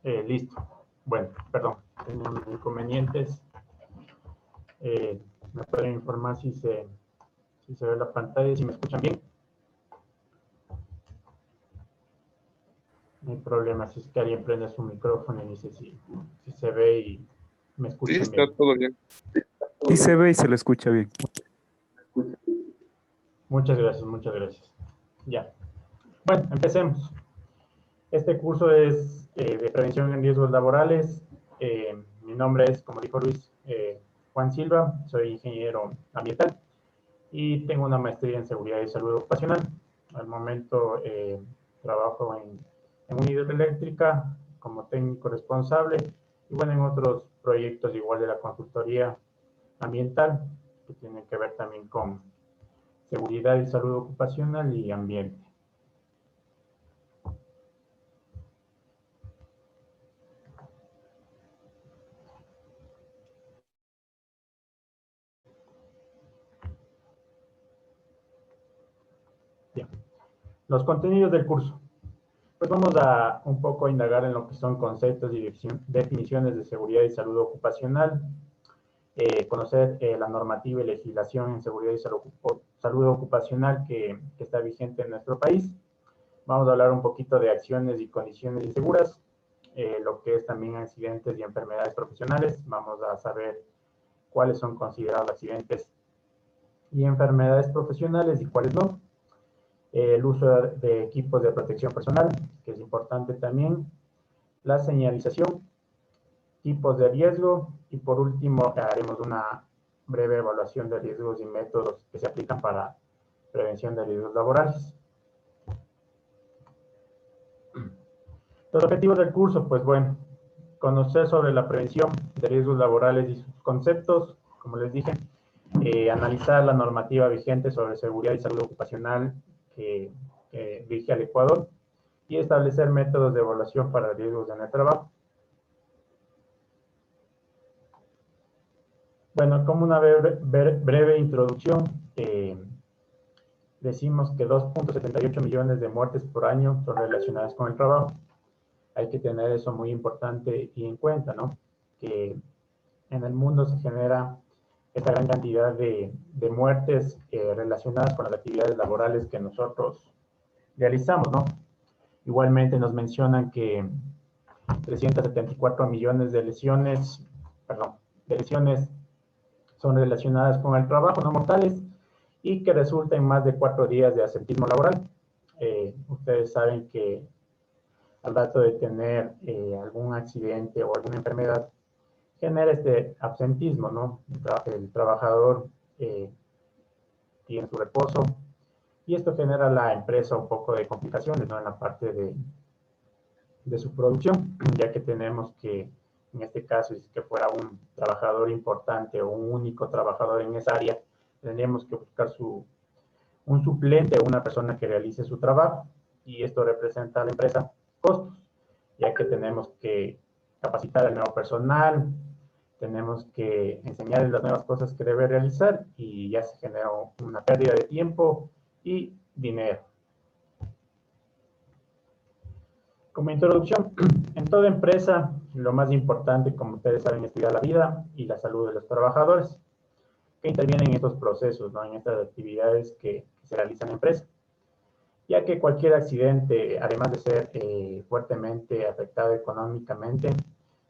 Listo. Bueno, perdón, tenía unos inconvenientes. ¿Me pueden informar si se ve la pantalla, si me escuchan bien? No hay problema, si es que alguien prende su micrófono y dice si se ve y me Sí, escuchan está bien. todo bien. Sí se ve y se lo escucha bien. Muchas gracias, muchas gracias. Ya. Bueno, empecemos. Este curso es de prevención en riesgos laborales. Mi nombre es, como dijo Luis, Juan Silva, soy ingeniero ambiental y tengo una maestría en seguridad y salud ocupacional. Al momento trabajo en una hidroeléctrica como técnico responsable y bueno, en otros proyectos igual de la consultoría ambiental que tienen que ver también con seguridad y salud ocupacional y ambiente. Bien. Los contenidos del curso. Pues vamos a un poco a indagar en lo que son conceptos y definiciones de seguridad y salud ocupacional, conocer la normativa y legislación en seguridad y salud ocupacional que está vigente en nuestro país. Vamos a hablar un poquito de acciones y condiciones inseguras, lo que es también accidentes y enfermedades profesionales. Vamos a saber cuáles son considerados accidentes y enfermedades profesionales y cuáles no. El uso de equipos de protección personal, que es importante también, la señalización, tipos de riesgo y por último haremos una breve evaluación de riesgos y métodos que se aplican para prevención de riesgos laborales. Los objetivos del curso, pues bueno, conocer sobre la prevención de riesgos laborales y sus conceptos, como les dije, analizar la normativa vigente sobre seguridad y salud ocupacional que rige al Ecuador y establecer métodos de evaluación para riesgos en el trabajo. Bueno, como una breve introducción, decimos que 2.78 millones de muertes por año son relacionadas con el trabajo. Hay que tener eso muy importante y en cuenta, ¿no? Que en el mundo se genera esta gran cantidad de muertes relacionadas con las actividades laborales que nosotros realizamos, ¿no? Igualmente nos mencionan que 374 millones de lesiones, son relacionadas con el trabajo, no mortales, y que resulta en más de 4 días de absentismo laboral. Ustedes saben que al rato de tener algún accidente o alguna enfermedad, genera este absentismo, ¿no? El trabajador tiene su reposo y esto genera a la empresa un poco de complicaciones, ¿no? En la parte de su producción, ya que tenemos que, en este caso, si es que fuera un trabajador importante o un único trabajador en esa área, tendríamos que buscar un suplente o una persona que realice su trabajo y esto representa a la empresa costos, ya que tenemos que capacitar al nuevo personal, tenemos que enseñarles las nuevas cosas que debe realizar y ya se generó una pérdida de tiempo y dinero. Como introducción, en toda empresa lo más importante, como ustedes saben, es cuidar la vida y la salud de los trabajadores que intervienen en estos procesos, ¿no? En estas actividades que se realizan en la empresa, ya que cualquier accidente, además de ser fuertemente afectado económicamente,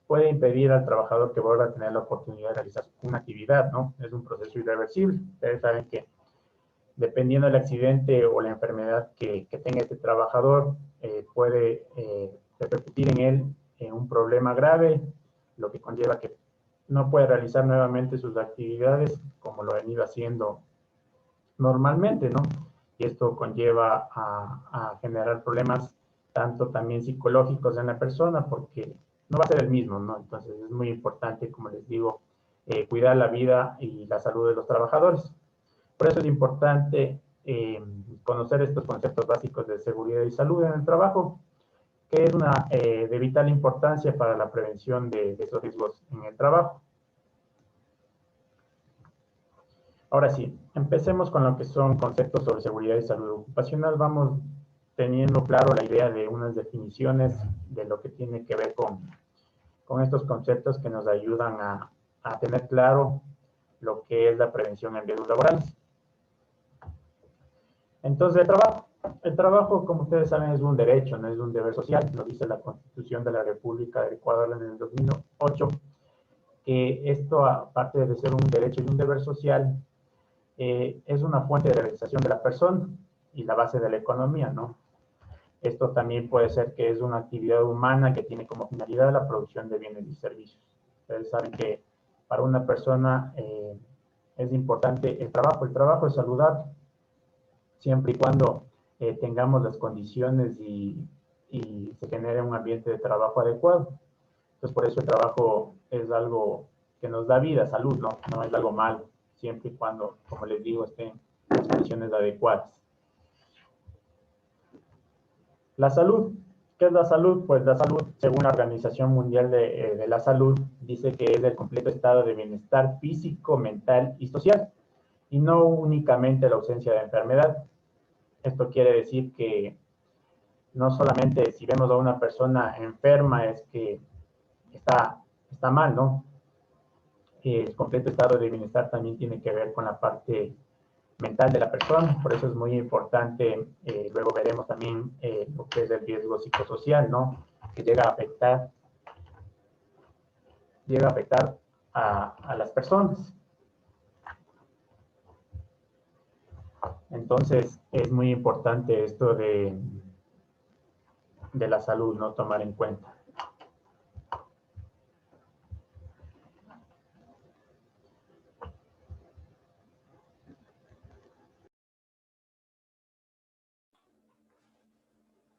puede impedir al trabajador que vuelva a tener la oportunidad de realizar una actividad, ¿no? Es un proceso irreversible. Ustedes saben que dependiendo del accidente o la enfermedad que tenga este trabajador, puede repercutir en él en un problema grave, lo que conlleva que no puede realizar nuevamente sus actividades como lo ha venido haciendo normalmente, ¿no? Y esto conlleva a generar problemas tanto también psicológicos en la persona porque no va a ser el mismo, ¿no? Entonces es muy importante, como les digo, cuidar la vida y la salud de los trabajadores. Por eso es importante conocer estos conceptos básicos de seguridad y salud en el trabajo, que es de vital importancia para la prevención de esos riesgos en el trabajo. Ahora sí, empecemos con lo que son conceptos sobre seguridad y salud ocupacional. Vamos teniendo claro la idea de unas definiciones de lo que tiene que ver con estos conceptos que nos ayudan a tener claro lo que es la prevención en riesgos laborales. Entonces, el trabajo, como ustedes saben, es un derecho, no es un deber social, lo dice la Constitución de la República del Ecuador en el 2008, que esto, aparte de ser un derecho y un deber social, es una fuente de realización de la persona y la base de la economía, ¿no? Esto también puede ser que es una actividad humana que tiene como finalidad la producción de bienes y servicios. Ustedes saben que para una persona es importante el trabajo. El trabajo es saludable, siempre y cuando tengamos las condiciones y se genere un ambiente de trabajo adecuado. Entonces, por eso el trabajo es algo que nos da vida, salud, ¿no? No es algo malo, siempre y cuando, como les digo, estén en las condiciones adecuadas. La salud. ¿Qué es la salud? Pues la salud, según la Organización Mundial de la Salud, dice que es el completo estado de bienestar físico, mental y social, y no únicamente la ausencia de enfermedad. Esto quiere decir que no solamente si vemos a una persona enferma es que está mal, ¿no? El completo estado de bienestar también tiene que ver con la parte mental de la persona, por eso es muy importante, luego veremos también lo que es el riesgo psicosocial, ¿no? Que llega a afectar a las personas. Entonces, es muy importante esto de la salud, ¿no? Tomar en cuenta.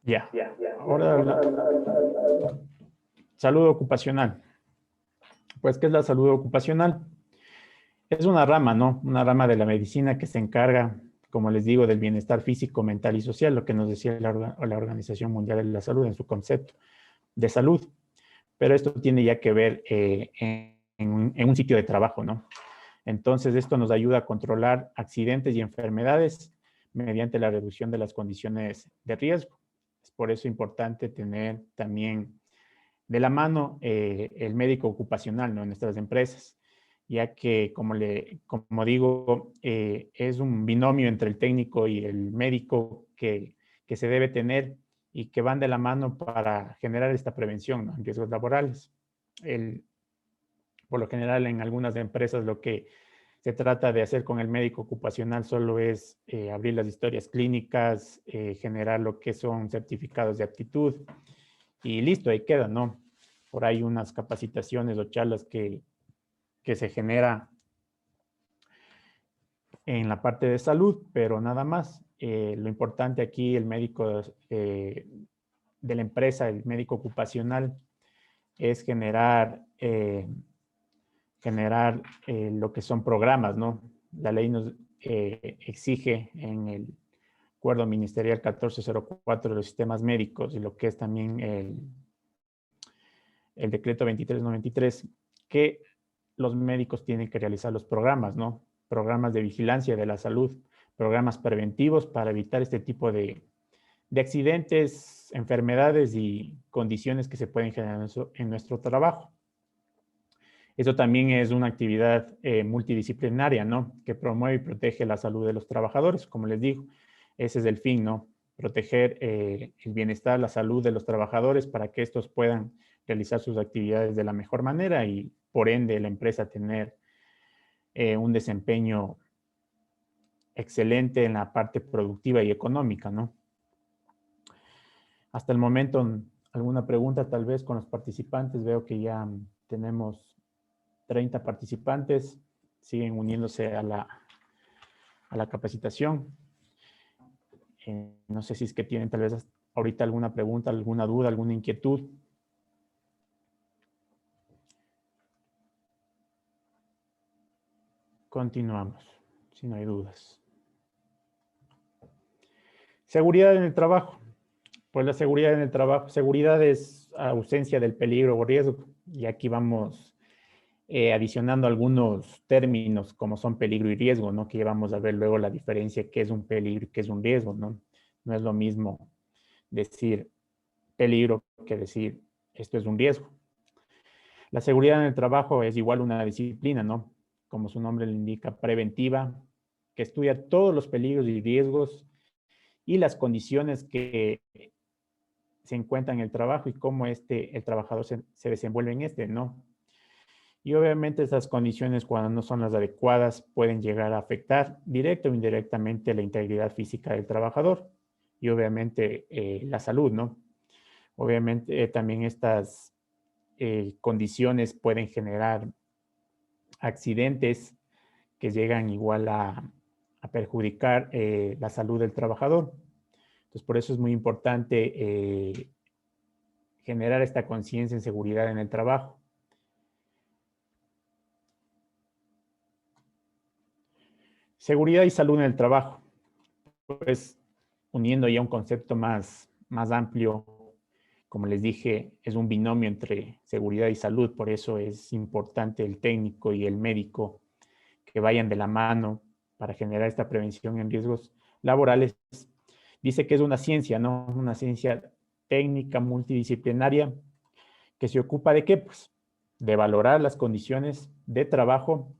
Ya. Ahora salud ocupacional. Pues, ¿qué es la salud ocupacional? Es una rama, ¿no? Una rama de la medicina que se encarga, como les digo, del bienestar físico, mental y social, lo que nos decía la Organización Mundial de la Salud en su concepto de salud. Pero esto tiene ya que ver en un sitio de trabajo, ¿no? Entonces, esto nos ayuda a controlar accidentes y enfermedades mediante la reducción de las condiciones de riesgo. Es por eso importante tener también de la mano el médico ocupacional, ¿no? En nuestras empresas, ya que, como digo, es un binomio entre el técnico y el médico que se debe tener y que van de la mano para generar esta prevención, ¿no? En riesgos laborales. Por lo general, en algunas empresas lo que se trata de hacer con el médico ocupacional solo es abrir las historias clínicas, generar lo que son certificados de aptitud y listo, ahí queda, ¿no? Por ahí unas capacitaciones o charlas que se genera en la parte de salud, pero nada más. Lo importante aquí, el médico de la empresa, el médico ocupacional, es generar lo que son programas, ¿no? La ley nos exige en el acuerdo ministerial 1404 de los sistemas médicos y lo que es también el decreto 2393, que los médicos tienen que realizar los programas, ¿no? Programas de vigilancia de la salud, programas preventivos para evitar este tipo de accidentes, enfermedades y condiciones que se pueden generar en nuestro trabajo. Eso también es una actividad multidisciplinaria, ¿no? Que promueve y protege la salud de los trabajadores, como les digo. Ese es el fin, ¿no? Proteger el bienestar, la salud de los trabajadores para que estos puedan realizar sus actividades de la mejor manera y, por ende, la empresa tener un desempeño excelente en la parte productiva y económica, ¿no? Hasta el momento, alguna pregunta tal vez con los participantes. Veo que ya tenemos 30 participantes, siguen uniéndose a la capacitación. No sé si es que tienen tal vez ahorita alguna pregunta, alguna duda, alguna inquietud. Continuamos, si no hay dudas. Seguridad en el trabajo. Pues la seguridad en el trabajo, seguridad es ausencia del peligro o riesgo. Y aquí vamos adicionando algunos términos como son peligro y riesgo, ¿no? Que ya vamos a ver luego la diferencia, qué es un peligro y qué es un riesgo, ¿no? No es lo mismo decir peligro que decir esto es un riesgo. La seguridad en el trabajo es igual una disciplina, ¿no? Como su nombre le indica, preventiva, que estudia todos los peligros y riesgos y las condiciones que se encuentran en el trabajo y cómo el trabajador se desenvuelve en ¿no? Y obviamente esas condiciones, cuando no son las adecuadas, pueden llegar a afectar directa o indirectamente la integridad física del trabajador y obviamente la salud, ¿no? Obviamente también estas condiciones pueden generar accidentes que llegan igual a perjudicar la salud del trabajador. Entonces, por eso es muy importante generar esta conciencia en seguridad en el trabajo. Seguridad y salud en el trabajo. Pues uniendo ya un concepto más amplio, como les dije, es un binomio entre seguridad y salud, por eso es importante el técnico y el médico que vayan de la mano para generar esta prevención en riesgos laborales. Dice que es una ciencia, ¿no? Una ciencia técnica multidisciplinaria que se ocupa de qué? Pues de valorar las condiciones de trabajo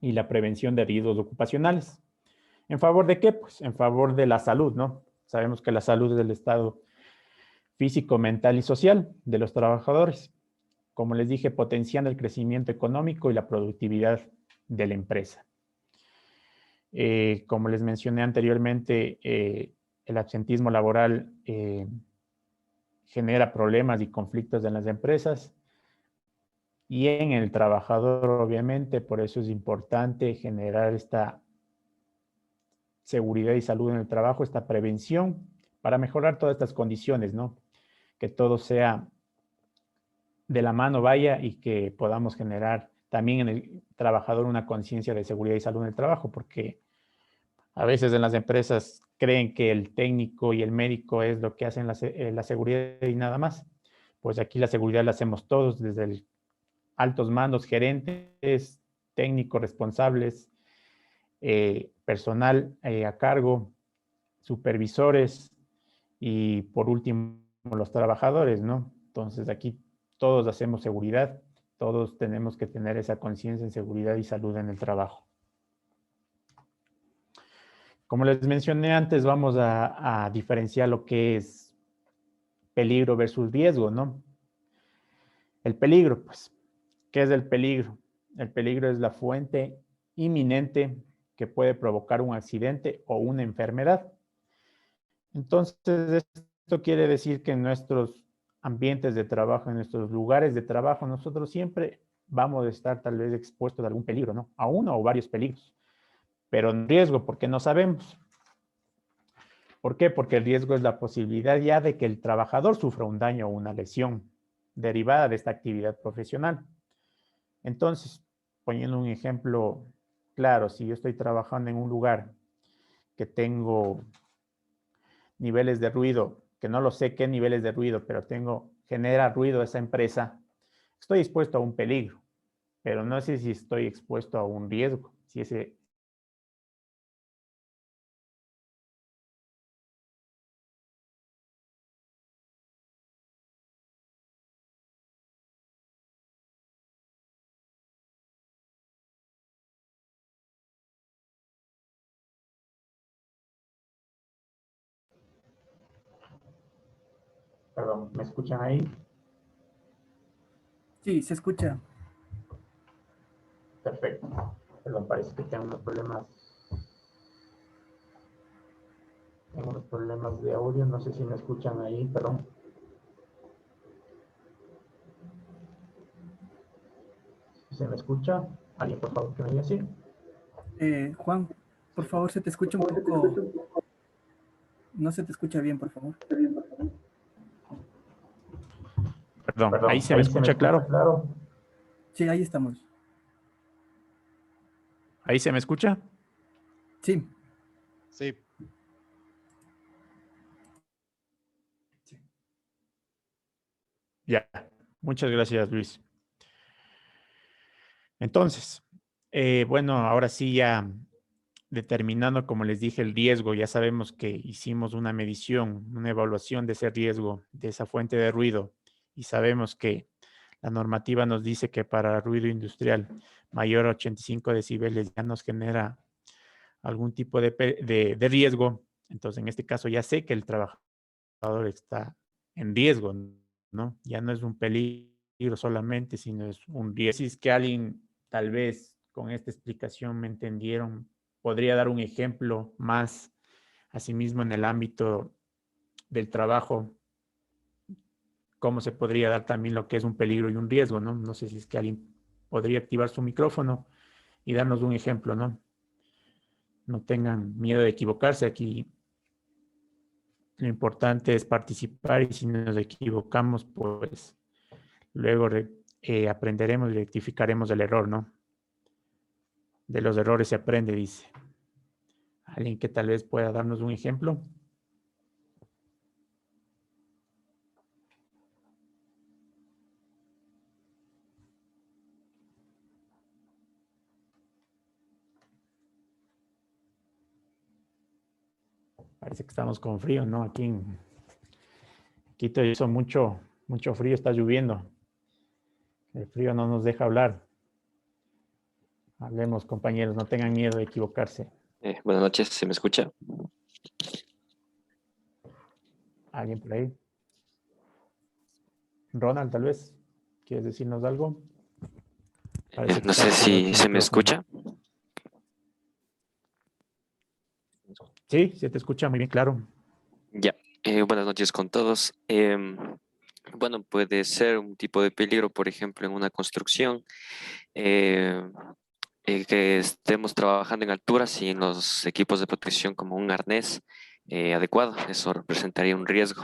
y la prevención de riesgos ocupacionales. ¿En favor de qué? Pues en favor de la salud, ¿no? Sabemos que la salud es el estado físico, mental y social de los trabajadores. Como les dije, potenciando el crecimiento económico y la productividad de la empresa. Como les mencioné anteriormente, el absentismo laboral genera problemas y conflictos en las empresas y en el trabajador, obviamente. Por eso es importante generar esta seguridad y salud en el trabajo, esta prevención, para mejorar todas estas condiciones, ¿no? Que todo sea de la mano vaya y que podamos generar también en el trabajador una conciencia de seguridad y salud en el trabajo, porque a veces en las empresas creen que el técnico y el médico es lo que hacen la seguridad y nada más. Pues aquí la seguridad la hacemos todos, desde el altos mandos, gerentes, técnicos responsables, personal a cargo, supervisores y por último los trabajadores, ¿no? Entonces aquí todos hacemos seguridad, todos tenemos que tener esa conciencia en seguridad y salud en el trabajo. Como les mencioné antes, vamos a diferenciar lo que es peligro versus riesgo, ¿no? El peligro, pues, ¿qué es el peligro? El peligro es la fuente inminente que puede provocar un accidente o una enfermedad. Entonces, esto quiere decir que en nuestros ambientes de trabajo, en nuestros lugares de trabajo, nosotros siempre vamos a estar tal vez expuestos a algún peligro, ¿no? A uno o varios peligros, pero en riesgo porque no sabemos. ¿Por qué? Porque el riesgo es la posibilidad ya de que el trabajador sufra un daño o una lesión derivada de esta actividad profesional. Entonces, poniendo un ejemplo claro, si yo estoy trabajando en un lugar que tengo niveles de ruido, que no lo sé qué niveles de ruido, pero genera ruido esa empresa, estoy expuesto a un peligro, pero no sé si estoy expuesto a un riesgo, si ese Perdón, ¿me escuchan ahí? Sí, se escucha. Perfecto. Perdón, parece que tengo unos problemas. Tengo unos problemas de audio, no sé si me escuchan ahí, perdón. Si se me escucha, alguien por favor que me diga sí. Juan, por favor, se te escucha un poco. No se te escucha bien, por favor. Perdón, ahí Perdón, se me escucha claro. claro. Sí, ahí estamos. Ahí se me escucha. Sí. Sí. Ya, muchas gracias, Luis. Entonces, bueno, ahora sí ya determinando, como les dije, el riesgo. Ya sabemos que hicimos una medición, una evaluación de ese riesgo, de esa fuente de ruido, y sabemos que la normativa nos dice que para ruido industrial mayor a 85 decibeles ya nos genera algún tipo de riesgo. Entonces, en este caso ya sé que el trabajador está en riesgo, ¿no? Ya no es un peligro solamente, sino es un riesgo. Si es que alguien, tal vez con esta explicación me entendieron, podría dar un ejemplo más, asimismo en el ámbito del trabajo, cómo se podría dar también lo que es un peligro y un riesgo, ¿no? No sé si es que alguien podría activar su micrófono y darnos un ejemplo, ¿no? No tengan miedo de equivocarse. Aquí lo importante es participar y si nos equivocamos, pues luego aprenderemos y rectificaremos el error, ¿no? De los errores se aprende, dice. ¿Alguien que tal vez pueda darnos un ejemplo? Parece que estamos con frío, ¿no? Aquí en Quito hizo mucho frío, está lloviendo. El frío no nos deja hablar. Hablemos, compañeros, no tengan miedo de equivocarse. Buenas noches, ¿se me escucha? ¿Alguien por ahí? Ronald, tal vez. ¿Quieres decirnos algo? Parece que No está sé activado si tu se me micrófono. escucha. Sí, se te escucha muy bien, claro. Ya, buenas noches con todos. Bueno, puede ser un tipo de peligro, por ejemplo, en una construcción, eh, que estemos trabajando en altura sin los equipos de protección como un arnés adecuado. Eso representaría un riesgo.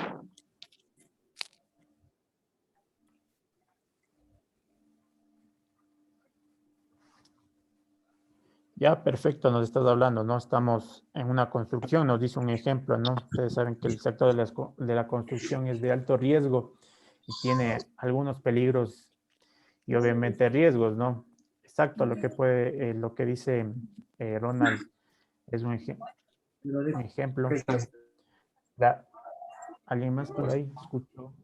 Ya, perfecto, nos estás hablando, ¿no? Estamos en una construcción, nos dice un ejemplo, ¿no? Ustedes saben que el sector de la construcción es de alto riesgo y tiene algunos peligros y obviamente riesgos, ¿no? Exacto, lo que dice Ronald es un ejemplo. Da- ¿Alguien más por ahí? Escucho.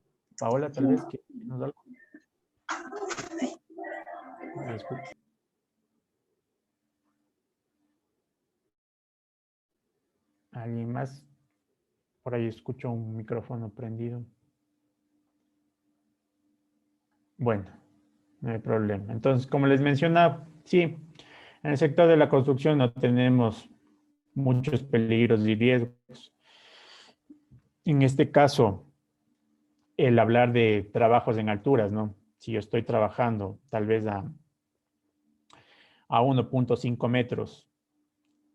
Paola, tal vez, que nos da algo. Ahí escucho. ¿Alguien más? Por ahí escucho un micrófono prendido. Bueno, no hay problema. Entonces, como les mencionaba, sí, en el sector de la construcción no tenemos muchos peligros y riesgos. En este caso, el hablar de trabajos en alturas, ¿no? Si yo estoy trabajando tal vez a 1.5 metros,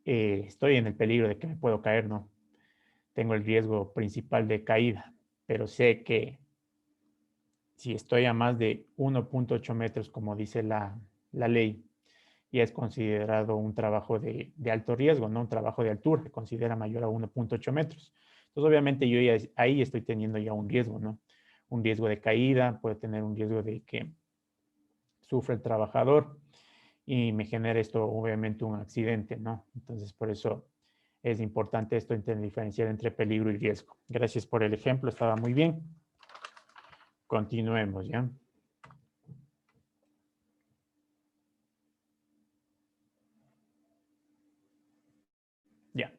estoy en el peligro de que me puedo caer, ¿no? Tengo el riesgo principal de caída, pero sé que si estoy a más de 1.8 metros, como dice la ley, ya es considerado un trabajo de alto riesgo, ¿no? Un trabajo de altura, se considera mayor a 1.8 metros. Entonces, obviamente, yo ya ahí estoy teniendo ya un riesgo, ¿no? Un riesgo de caída, puede tener un riesgo de que sufra el trabajador y me genera esto, obviamente, un accidente, ¿no? Entonces, por eso es importante esto, diferenciar entre peligro y riesgo. Gracias por el ejemplo, estaba muy bien. Continuemos, ¿ya? Ya.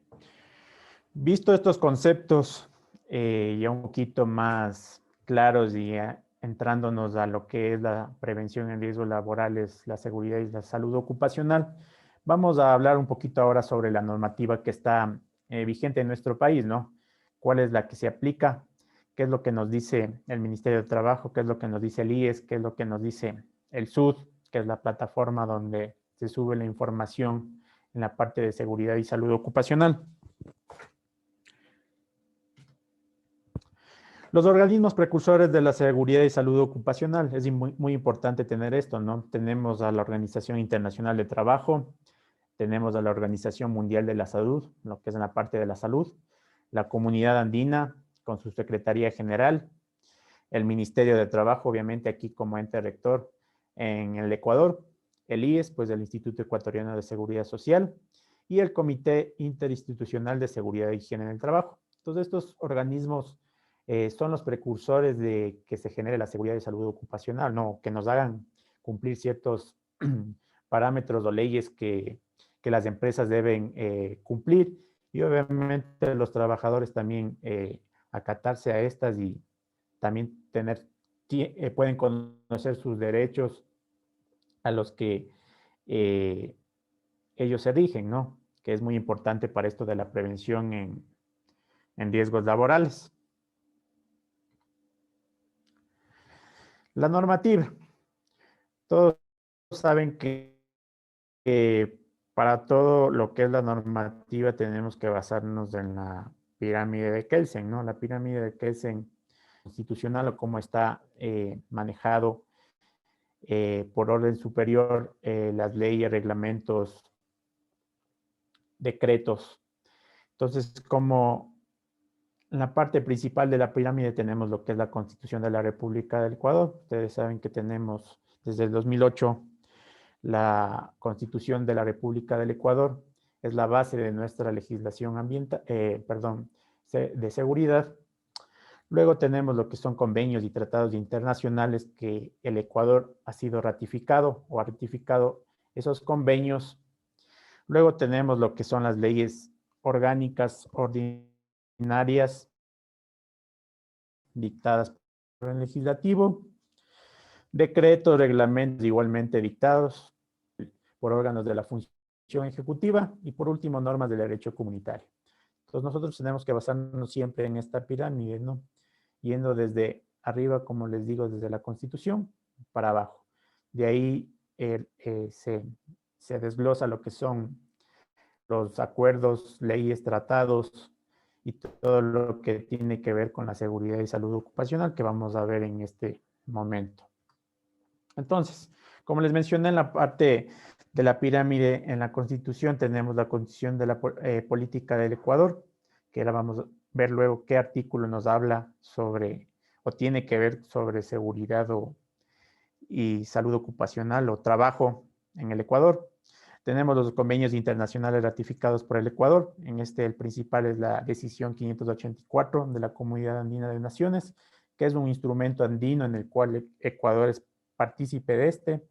Visto estos conceptos ya un poquito más claros y entrándonos a lo que es la prevención en riesgos laborales, la seguridad y la salud ocupacional, vamos a hablar un poquito ahora sobre la normativa que está vigente en nuestro país, ¿no? ¿Cuál es la que se aplica? ¿Qué es lo que nos dice el Ministerio de Trabajo? ¿Qué es lo que nos dice el IES? ¿Qué es lo que nos dice el SUD? Que es la plataforma donde se sube la información en la parte de seguridad y salud ocupacional. Los organismos precursores de la seguridad y salud ocupacional, es muy importante tener esto, ¿no? Tenemos a la Organización Internacional de Trabajo, tenemos a la Organización Mundial de la Salud, lo que es en la parte de la salud, la Comunidad Andina con su Secretaría General, el Ministerio de Trabajo, obviamente aquí como ente rector en el Ecuador, el IES, pues el Instituto Ecuatoriano de Seguridad Social, y el Comité Interinstitucional de Seguridad e Higiene en el Trabajo. Entonces, estos organismos son los precursores de que se genere la seguridad y salud ocupacional, ¿no? Que nos hagan cumplir ciertos parámetros o leyes que las empresas deben cumplir, y obviamente los trabajadores también acatarse a estas y también pueden conocer sus derechos a los que ellos se rigen, ¿no? Que es muy importante para esto de la prevención en riesgos laborales. La normativa. Todos saben que para todo lo que es la normativa tenemos que basarnos en la pirámide de Kelsen, ¿no? La pirámide de Kelsen institucional, o cómo está manejado por orden superior las leyes, reglamentos, decretos. Entonces, como en la parte principal de la pirámide tenemos lo que es la Constitución de la República del Ecuador. Ustedes saben que tenemos desde el 2008 la Constitución de la República del Ecuador. Es la base de nuestra legislación ambiental, de seguridad. Luego tenemos lo que son convenios y tratados internacionales que el Ecuador ha sido ratificado o ha ratificado esos convenios. Luego tenemos lo que son las leyes orgánicas, ordinarias, dictadas por el legislativo, decretos, reglamentos igualmente dictados por órganos de la función ejecutiva, y por último, normas del derecho comunitario. Entonces nosotros tenemos que basarnos siempre en esta pirámide, ¿no? Yendo desde arriba, como les digo, desde la Constitución para abajo. De ahí se desglosa lo que son los acuerdos, leyes, tratados y todo lo que tiene que ver con la seguridad y salud ocupacional que vamos a ver en este momento. Entonces, como les mencioné, en la parte de la pirámide en la Constitución tenemos la Constitución de la Política del Ecuador, que ahora vamos a ver luego qué artículo nos habla sobre o tiene que ver sobre seguridad y salud ocupacional o trabajo en el Ecuador. Tenemos los convenios internacionales ratificados por el Ecuador. En este el principal es la decisión 584 de la Comunidad Andina de Naciones, que es un instrumento andino en el cual el Ecuador es partícipe de este,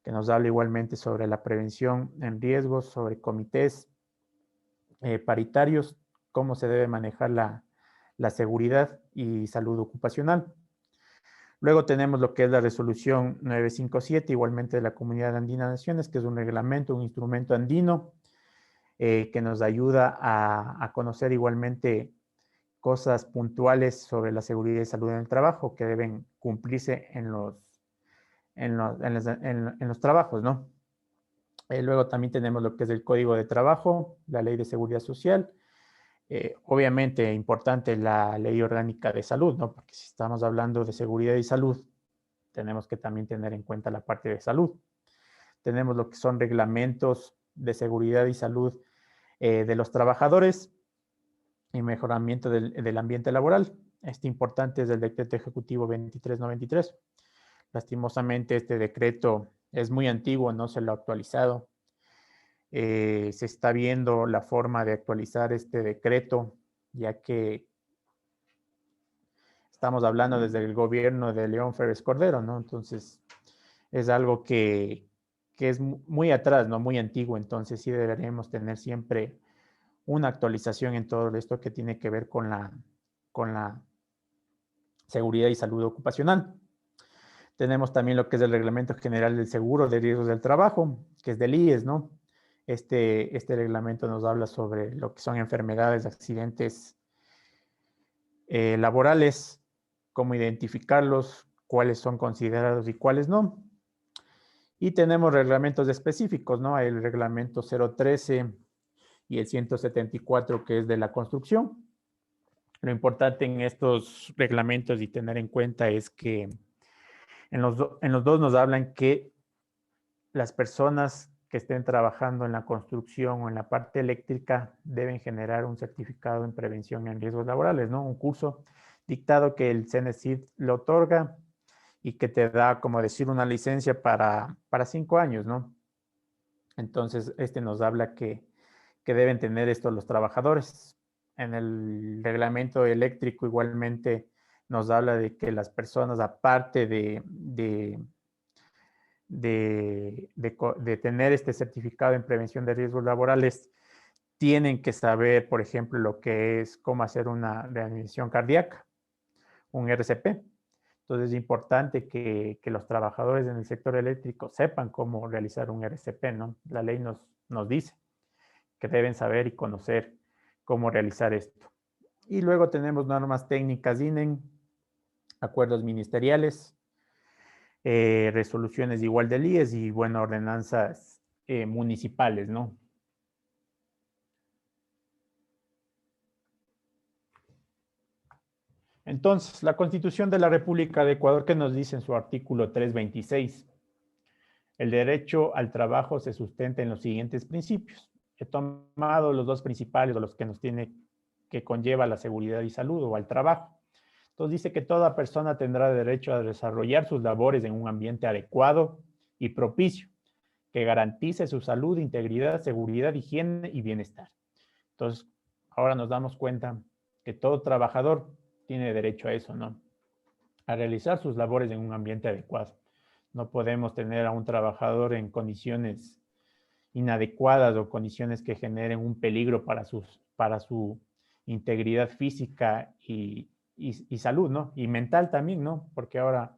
que nos habla igualmente sobre la prevención en riesgos, sobre comités paritarios, cómo se debe manejar la seguridad y salud ocupacional. Luego tenemos lo que es la resolución 957, igualmente de la Comunidad Andina de Naciones, que es un reglamento, un instrumento andino que nos ayuda a conocer igualmente cosas puntuales sobre la seguridad y salud en el trabajo que deben cumplirse en los trabajos, ¿no? Luego también tenemos lo que es el Código de Trabajo, la Ley de Seguridad Social, obviamente importante la Ley Orgánica de Salud, ¿no? Porque si estamos hablando de seguridad y salud, tenemos que también tener en cuenta la parte de salud. Tenemos lo que son reglamentos de seguridad y salud de los trabajadores y mejoramiento del ambiente laboral. Este importante es el decreto ejecutivo 2393. Lastimosamente este decreto es muy antiguo, no se lo ha actualizado. Se está viendo la forma de actualizar este decreto, ya que estamos hablando desde el gobierno de León Férez Cordero, ¿no? Entonces, es algo que es muy atrás, ¿no? Muy antiguo. Entonces, sí deberíamos tener siempre una actualización en todo esto que tiene que ver con la seguridad y salud ocupacional. Tenemos también lo que es el Reglamento General del Seguro de Riesgos del Trabajo, que es del IES, ¿no? Este reglamento nos habla sobre lo que son enfermedades, accidentes laborales, cómo identificarlos, cuáles son considerados y cuáles no. Y tenemos reglamentos específicos, ¿no? El reglamento 013 y el 174, que es de la construcción. Lo importante en estos reglamentos y tener en cuenta es que en los dos nos hablan que las personas que estén trabajando en la construcción o en la parte eléctrica deben generar un certificado en prevención en riesgos laborales, ¿no? Un curso dictado que el CENESID le otorga y que te da, como decir, una licencia para 5 años, ¿no? Entonces, este nos habla que deben tener esto los trabajadores. En el reglamento eléctrico igualmente nos habla de que las personas, aparte de tener este certificado en prevención de riesgos laborales, tienen que saber, por ejemplo, lo que es cómo hacer una reanimación cardíaca, un RCP. Entonces es importante que los trabajadores en el sector eléctrico sepan cómo realizar un RCP, ¿no? La ley nos dice que deben saber y conocer cómo realizar esto. Y luego tenemos normas técnicas INEN, acuerdos ministeriales, resoluciones igual del IES y, bueno, ordenanzas municipales, ¿no? Entonces, la Constitución de la República de Ecuador, ¿qué nos dice en su artículo 326? El derecho al trabajo se sustenta en los siguientes principios. He tomado los dos principales, o los que nos tiene que conlleva la seguridad y salud o al trabajo. Entonces dice que toda persona tendrá derecho a desarrollar sus labores en un ambiente adecuado y propicio, que garantice su salud, integridad, seguridad, higiene y bienestar. Entonces, ahora nos damos cuenta que todo trabajador tiene derecho a eso, ¿no? A realizar sus labores en un ambiente adecuado. No podemos tener a un trabajador en condiciones inadecuadas o condiciones que generen un peligro para su integridad física y salud, ¿no? Y mental también, ¿no? Porque ahora,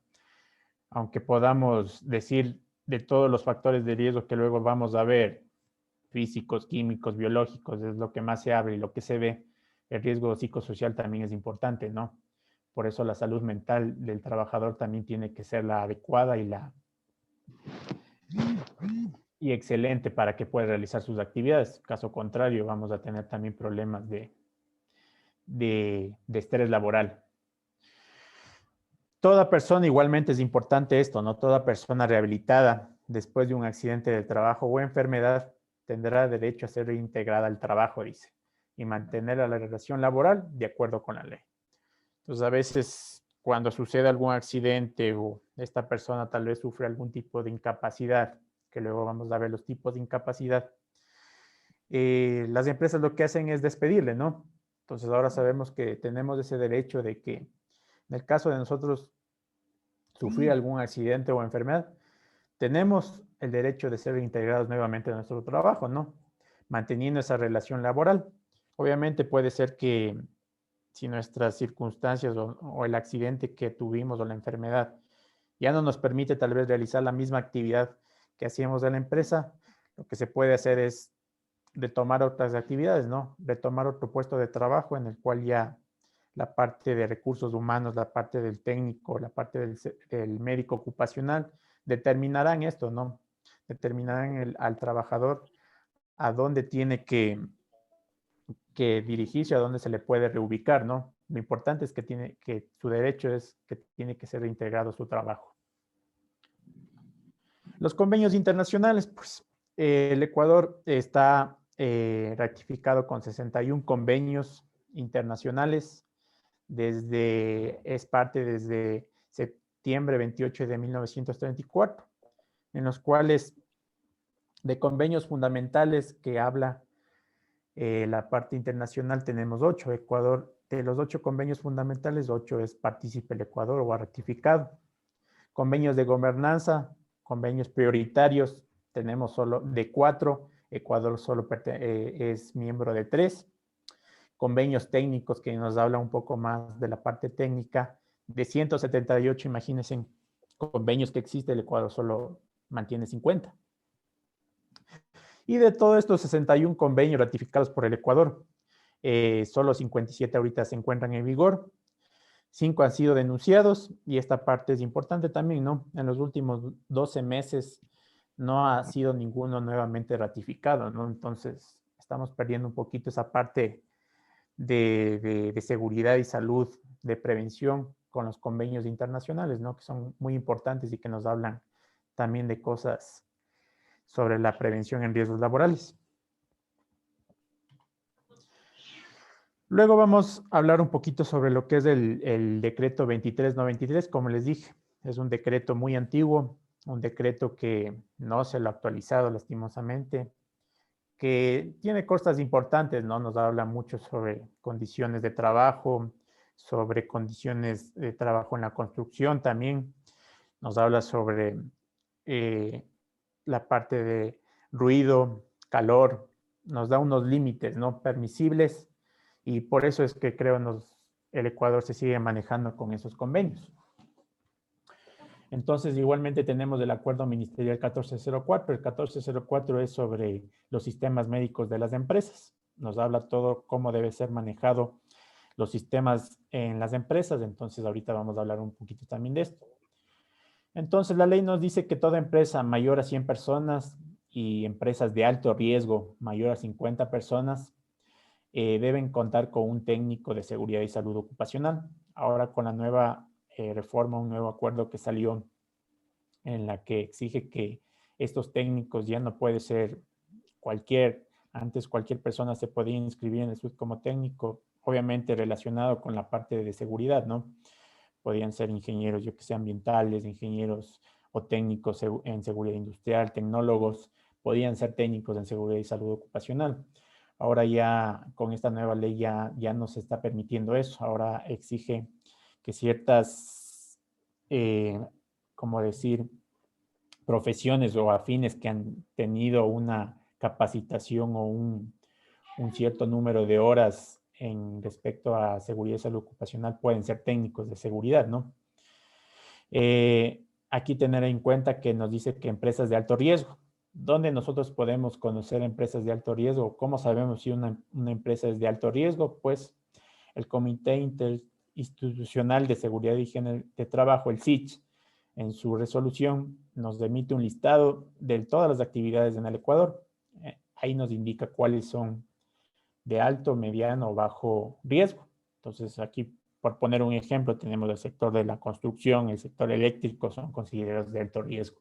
aunque podamos decir de todos los factores de riesgo que luego vamos a ver, físicos, químicos, biológicos, es lo que más se abre y lo que se ve, el riesgo psicosocial también es importante, ¿no? Por eso la salud mental del trabajador también tiene que ser la adecuada y excelente para que pueda realizar sus actividades. Caso contrario, vamos a tener también problemas de estrés laboral. Toda persona, igualmente es importante esto, ¿no? Toda persona rehabilitada después de un accidente de trabajo o enfermedad tendrá derecho a ser reintegrada al trabajo, dice, y mantener la relación laboral de acuerdo con la ley. Entonces, a veces, cuando sucede algún accidente o esta persona tal vez sufre algún tipo de incapacidad, que luego vamos a ver los tipos de incapacidad, las empresas lo que hacen es despedirle, ¿no? Entonces, ahora sabemos que tenemos ese derecho de que, en el caso de nosotros sufrir algún accidente o enfermedad, tenemos el derecho de ser reintegrados nuevamente a nuestro trabajo, ¿no? Manteniendo esa relación laboral. Obviamente puede ser que si nuestras circunstancias o el accidente que tuvimos o la enfermedad ya no nos permite tal vez realizar la misma actividad que hacíamos en la empresa, lo que se puede hacer es retomar otras actividades, ¿no? Retomar otro puesto de trabajo en el cual ya la parte de recursos humanos, la parte del técnico, la parte del médico ocupacional, determinarán esto, ¿no? Determinarán al trabajador a dónde tiene que dirigirse, a dónde se le puede reubicar, ¿no? Lo importante es que su derecho es que tiene que ser reintegrado a su trabajo. Los convenios internacionales, pues el Ecuador está ratificado con 61 convenios internacionales, es parte desde septiembre 28 de 1934, en los cuales de convenios fundamentales que habla la parte internacional tenemos 8. Ecuador, de los 8 convenios fundamentales, 8 es partícipe el Ecuador o ha ratificado. Convenios de gobernanza, convenios prioritarios, tenemos solo de 4, Ecuador solo es miembro de 3. Convenios técnicos que nos habla un poco más de la parte técnica, de 178, imagínense, convenios que existe, el Ecuador solo mantiene 50. Y de todos estos 61 convenios ratificados por el Ecuador, solo 57 ahorita se encuentran en vigor, 5 han sido denunciados, y esta parte es importante también, ¿no? En los últimos 12 meses no ha sido ninguno nuevamente ratificado, ¿no? Entonces, estamos perdiendo un poquito esa parte de seguridad y salud, de prevención con los convenios internacionales, ¿no? Que son muy importantes y que nos hablan también de cosas sobre la prevención en riesgos laborales. Luego vamos a hablar un poquito sobre lo que es el decreto 2393, como les dije. Es un decreto muy antiguo un decreto que no se lo ha actualizado lastimosamente, que tiene cosas importantes, ¿no? Nos habla mucho sobre condiciones de trabajo, sobre condiciones de trabajo en la construcción también. Nos habla sobre la parte de ruido, calor, nos da unos límites, ¿no? Permisibles, y por eso es que creo el Ecuador se sigue manejando con esos convenios. Entonces, igualmente tenemos el acuerdo ministerial 1404. El 1404 es sobre los sistemas médicos de las empresas. Nos habla todo cómo debe ser manejado los sistemas en las empresas. Entonces, ahorita vamos a hablar un poquito también de esto. Entonces, la ley nos dice que toda empresa mayor a 100 personas y empresas de alto riesgo mayor a 50 personas deben contar con un técnico de seguridad y salud ocupacional. Ahora con la nueva reforma, un nuevo acuerdo que salió en la que exige que estos técnicos ya no puede ser antes cualquier persona se podía inscribir en el SUD como técnico, obviamente relacionado con la parte de seguridad, ¿no? Podían ser ingenieros, yo que sé, ambientales, ingenieros o técnicos en seguridad industrial, tecnólogos, podían ser técnicos en seguridad y salud ocupacional. Ahora ya con esta nueva ley ya no se está permitiendo eso. Ahora exige que ciertas, como decir, profesiones o afines que han tenido una capacitación o un cierto número de horas en respecto a seguridad y salud ocupacional pueden ser técnicos de seguridad, ¿no? Aquí tener en cuenta que nos dice que empresas de alto riesgo. ¿Dónde nosotros podemos conocer empresas de alto riesgo? ¿Cómo sabemos si una empresa es de alto riesgo? Pues el Comité Interinstitucional de Seguridad y Higiene de Trabajo, el SICH, en su resolución nos emite un listado de todas las actividades en el Ecuador. Ahí nos indica cuáles son de alto, mediano o bajo riesgo. Entonces aquí, por poner un ejemplo, tenemos el sector de la construcción, el sector eléctrico, son considerados de alto riesgo.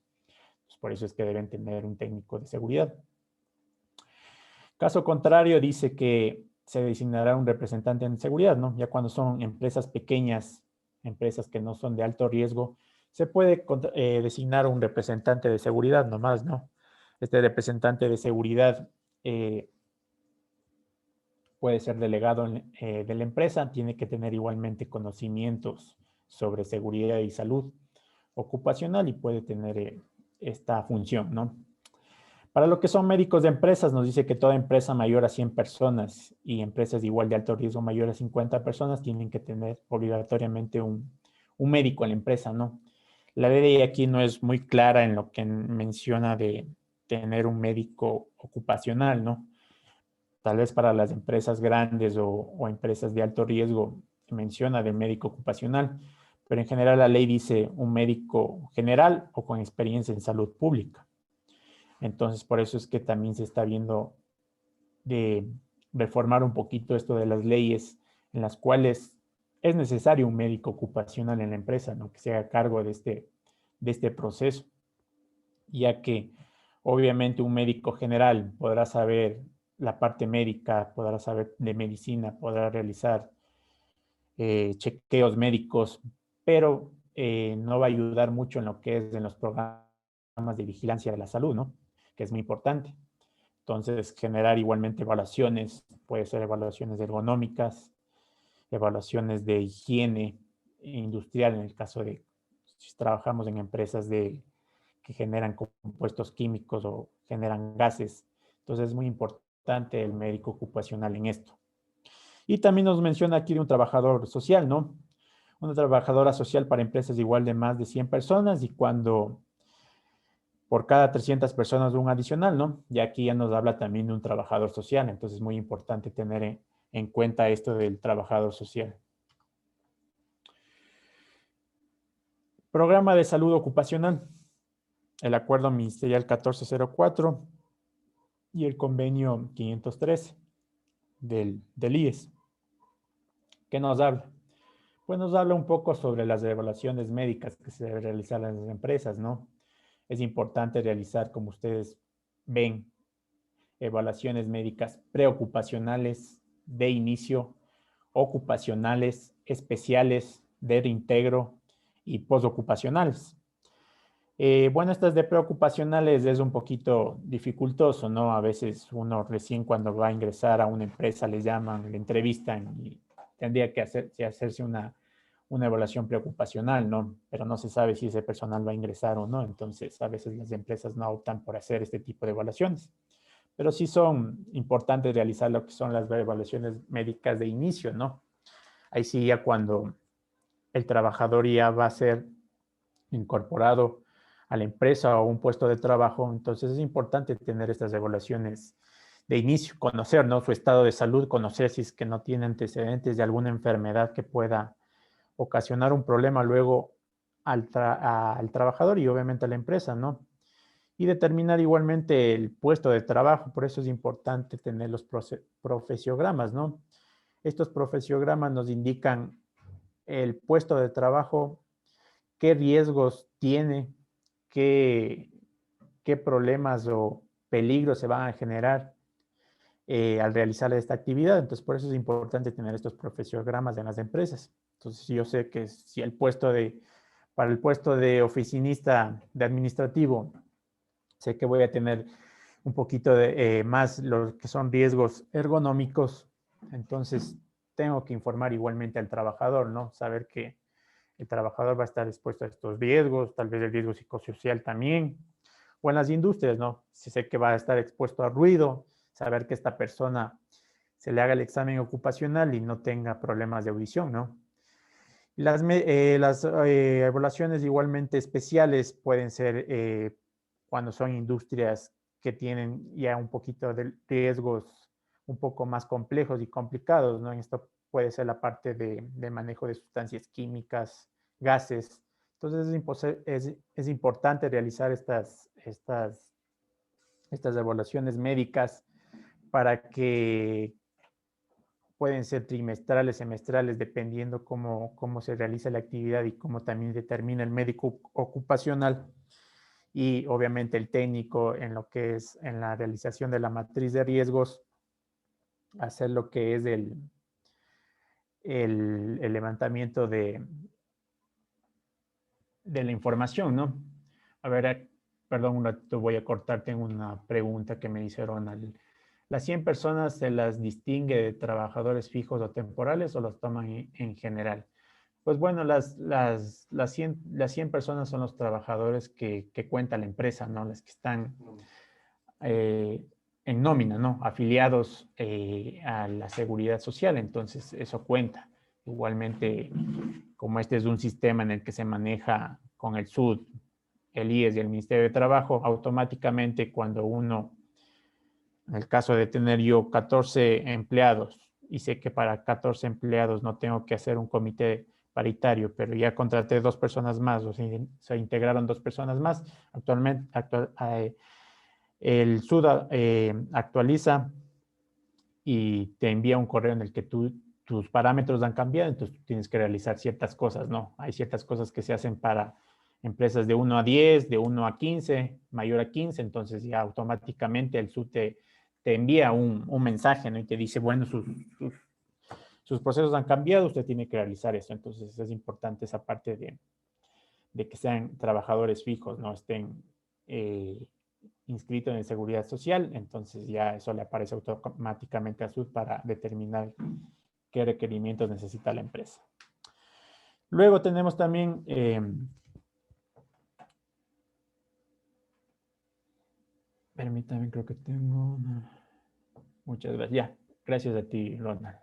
Entonces, por eso es que deben tener un técnico de seguridad. Caso contrario, dice que se designará un representante en seguridad, ¿no? Ya cuando son empresas pequeñas, empresas que no son de alto riesgo, se puede designar un representante de seguridad nomás, ¿no? Este representante de seguridad puede ser delegado de la empresa, tiene que tener igualmente conocimientos sobre seguridad y salud ocupacional y puede tener esta función, ¿no? Para lo que son médicos de empresas, nos dice que toda empresa mayor a 100 personas y empresas igual de alto riesgo mayor a 50 personas tienen que tener obligatoriamente un médico en la empresa, ¿no? La ley aquí no es muy clara en lo que menciona de tener un médico ocupacional, ¿no? Tal vez para las empresas grandes o empresas de alto riesgo menciona de médico ocupacional, pero en general la ley dice un médico general o con experiencia en salud pública. Entonces, por eso es que también se está viendo de reformar un poquito esto de las leyes en las cuales es necesario un médico ocupacional en la empresa, ¿no? Que se haga cargo de este proceso, ya que obviamente un médico general podrá saber la parte médica, podrá saber de medicina, podrá realizar chequeos médicos, pero no va a ayudar mucho en lo que es en los programas de vigilancia de la salud, ¿no? Que es muy importante. Entonces, generar igualmente evaluaciones, puede ser evaluaciones ergonómicas, evaluaciones de higiene industrial, en el caso de si trabajamos en empresas que generan compuestos químicos o generan gases. Entonces, es muy importante el médico ocupacional en esto. Y también nos menciona aquí de un trabajador social, ¿no? Una trabajadora social para empresas igual de más de 100 personas y cuando por cada 300 personas un adicional, ¿no? Y aquí ya nos habla también de un trabajador social, entonces es muy importante tener en cuenta esto del trabajador social. Programa de salud ocupacional, el acuerdo ministerial 1404 y el convenio 513 del IES. ¿Qué nos habla? Pues nos habla un poco sobre las evaluaciones médicas que se deben realizar en las empresas, ¿no? Es importante realizar, como ustedes ven, evaluaciones médicas preocupacionales, de inicio, ocupacionales, especiales, de reintegro y postocupacionales. Bueno, estas de preocupacionales es un poquito dificultoso, ¿no? A veces uno recién cuando va a ingresar a una empresa le llaman, le entrevistan y tendría que hacerse una evaluación preocupacional, ¿no? Pero no se sabe si ese personal va a ingresar o no. Entonces, a veces las empresas no optan por hacer este tipo de evaluaciones. Pero sí son importantes realizar lo que son las evaluaciones médicas de inicio, ¿no? Ahí sí ya cuando el trabajador ya va a ser incorporado a la empresa o un puesto de trabajo, entonces es importante tener estas evaluaciones de inicio, conocer, ¿no?, su estado de salud, conocer si es que no tiene antecedentes de alguna enfermedad que pueda ocasionar un problema luego al trabajador y obviamente a la empresa, ¿no? Y determinar igualmente el puesto de trabajo, por eso es importante tener los profesiogramas, ¿no? Estos profesiogramas nos indican el puesto de trabajo, qué riesgos tiene, qué, qué problemas o peligros se van a generar al realizar esta actividad. Entonces, por eso es importante tener estos profesiogramas en las empresas. Entonces, yo sé que si para el puesto de oficinista de administrativo, sé que voy a tener un poquito de más lo que son riesgos ergonómicos, entonces tengo que informar igualmente al trabajador, ¿no? Saber que el trabajador va a estar expuesto a estos riesgos, tal vez el riesgo psicosocial también, o en las industrias, ¿no? Si sé que va a estar expuesto a ruido, saber que esta persona se le haga el examen ocupacional y no tenga problemas de audición, ¿no? Las evaluaciones igualmente especiales pueden ser cuando son industrias que tienen ya un poquito de riesgos un poco más complejos y complicados, ¿no? En esto puede ser la parte de manejo de sustancias químicas, gases. Entonces es importante realizar estas evaluaciones médicas para que pueden ser trimestrales, semestrales, dependiendo cómo se realiza la actividad y cómo también determina el médico ocupacional y obviamente el técnico en lo que es en la realización de la matriz de riesgos, hacer lo que es el levantamiento de la información, ¿no? A ver, perdón, un ratito voy a cortar, tengo una pregunta que me hicieron ¿las 100 personas se las distingue de trabajadores fijos o temporales o los toman en general? Pues bueno, las 100 personas son los trabajadores que cuenta la empresa, ¿no? Las que están en nómina, ¿no? Afiliados a la seguridad social, entonces eso cuenta. Igualmente, como este es un sistema en el que se maneja con el SUD, el IES y el Ministerio de Trabajo, automáticamente cuando uno, en el caso de tener yo 14 empleados y sé que para 14 empleados no tengo que hacer un comité paritario, pero ya contraté 2 personas más o se integraron 2 personas más, el SUD actualiza y te envía un correo en el que tus parámetros han cambiado, entonces tú tienes que realizar ciertas cosas, ¿no? Hay ciertas cosas que se hacen para empresas de 1 a 10, de 1 a 15, mayor a 15, entonces ya automáticamente el SUD te envía un mensaje, ¿no? Y te dice, bueno, sus procesos han cambiado, usted tiene que realizar eso. Entonces es importante esa parte de que sean trabajadores fijos, no estén inscritos en Seguridad Social, entonces ya eso le aparece automáticamente a SUD para determinar qué requerimientos necesita la empresa. Luego tenemos también permítame, creo que tengo muchas gracias. Ya, gracias a ti, Ronald.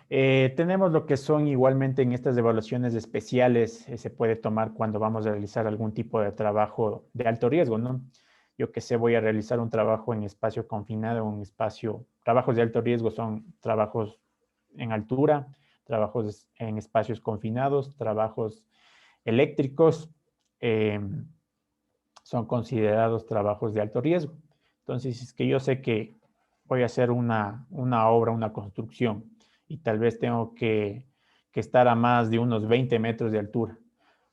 Tenemos lo que son igualmente en estas evaluaciones especiales, se puede tomar cuando vamos a realizar algún tipo de trabajo de alto riesgo, ¿no? Yo que sé, voy a realizar un trabajo en espacio confinado, trabajos de alto riesgo son trabajos en altura, trabajos en espacios confinados, trabajos eléctricos, son considerados trabajos de alto riesgo. Entonces, es que yo sé que voy a hacer una obra, una construcción, y tal vez tengo que estar a más de unos 20 metros de altura.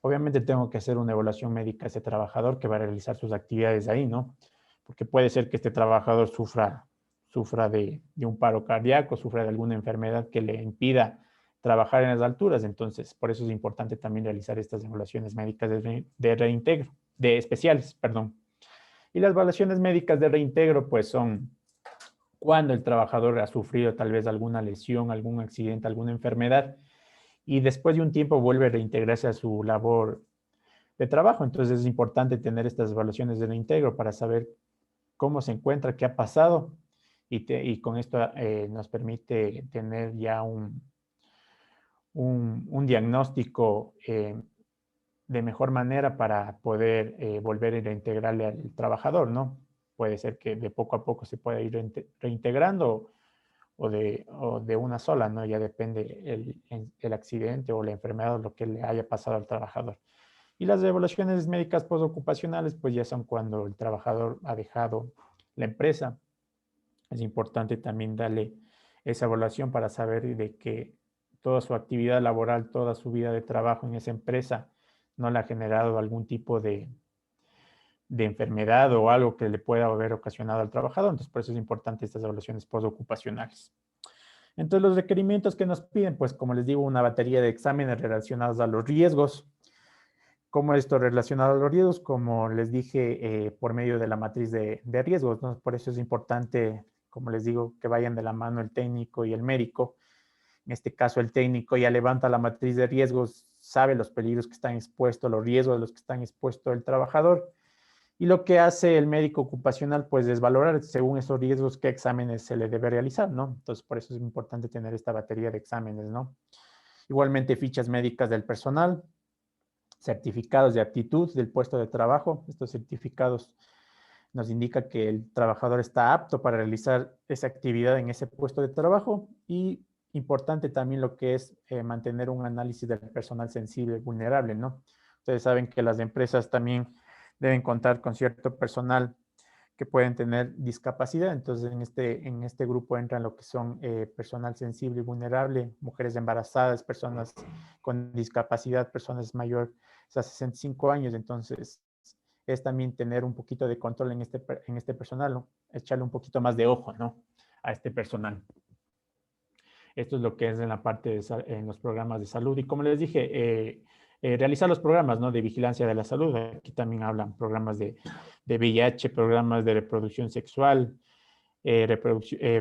Obviamente tengo que hacer una evaluación médica a ese trabajador que va a realizar sus actividades ahí, ¿no? Porque puede ser que este trabajador sufra de un paro cardíaco, sufra de alguna enfermedad que le impida trabajar en las alturas. Entonces, por eso es importante también realizar estas evaluaciones médicas de reintegro. especiales, perdón. Y las evaluaciones médicas de reintegro, pues son cuando el trabajador ha sufrido tal vez alguna lesión, algún accidente, alguna enfermedad, y después de un tiempo vuelve a reintegrarse a su labor de trabajo. Entonces es importante tener estas evaluaciones de reintegro para saber cómo se encuentra, qué ha pasado, y con esto nos permite tener ya un diagnóstico de mejor manera para poder volver a reintegrarle al trabajador, ¿no? Puede ser que de poco a poco se pueda ir reintegrando o de una sola, ¿no? Ya depende el accidente o la enfermedad o lo que le haya pasado al trabajador. Y las evaluaciones médicas postocupacionales, pues ya son cuando el trabajador ha dejado la empresa. Es importante también darle esa evaluación para saber de que toda su actividad laboral, toda su vida de trabajo en esa empresa no le ha generado algún tipo de enfermedad o algo que le pueda haber ocasionado al trabajador. Entonces, por eso es importante estas evaluaciones postocupacionales. Entonces, los requerimientos que nos piden, pues como les digo, una batería de exámenes relacionados a los riesgos. ¿Cómo esto relacionado a los riesgos? Como les dije, por medio de la matriz de riesgos, ¿no? Por eso es importante, como les digo, que vayan de la mano el técnico y el médico. En este caso, el técnico ya levanta la matriz de riesgos, sabe los peligros que están expuestos, los riesgos a los que están expuestos el trabajador. Y lo que hace el médico ocupacional, pues, es valorar según esos riesgos qué exámenes se le debe realizar, ¿no? Entonces, por eso es importante tener esta batería de exámenes, ¿no? Igualmente, fichas médicas del personal, certificados de aptitud del puesto de trabajo. Estos certificados nos indican que el trabajador está apto para realizar esa actividad en ese puesto de trabajo. Y importante también lo que es mantener un análisis del personal sensible y vulnerable, ¿no? Ustedes saben que las empresas también deben contar con cierto personal que pueden tener discapacidad. Entonces, en este grupo entran lo que son personal sensible y vulnerable, mujeres embarazadas, personas con discapacidad, personas mayores a 65 años. Entonces, es también tener un poquito de control en este personal, ¿no? Echarle un poquito más de ojo, ¿no? A este personal. Esto es lo que es en la parte en los programas de salud. Y como les dije, realizar los programas, ¿no? De vigilancia de la salud. Aquí también hablan programas de VIH, programas de reproducción sexual,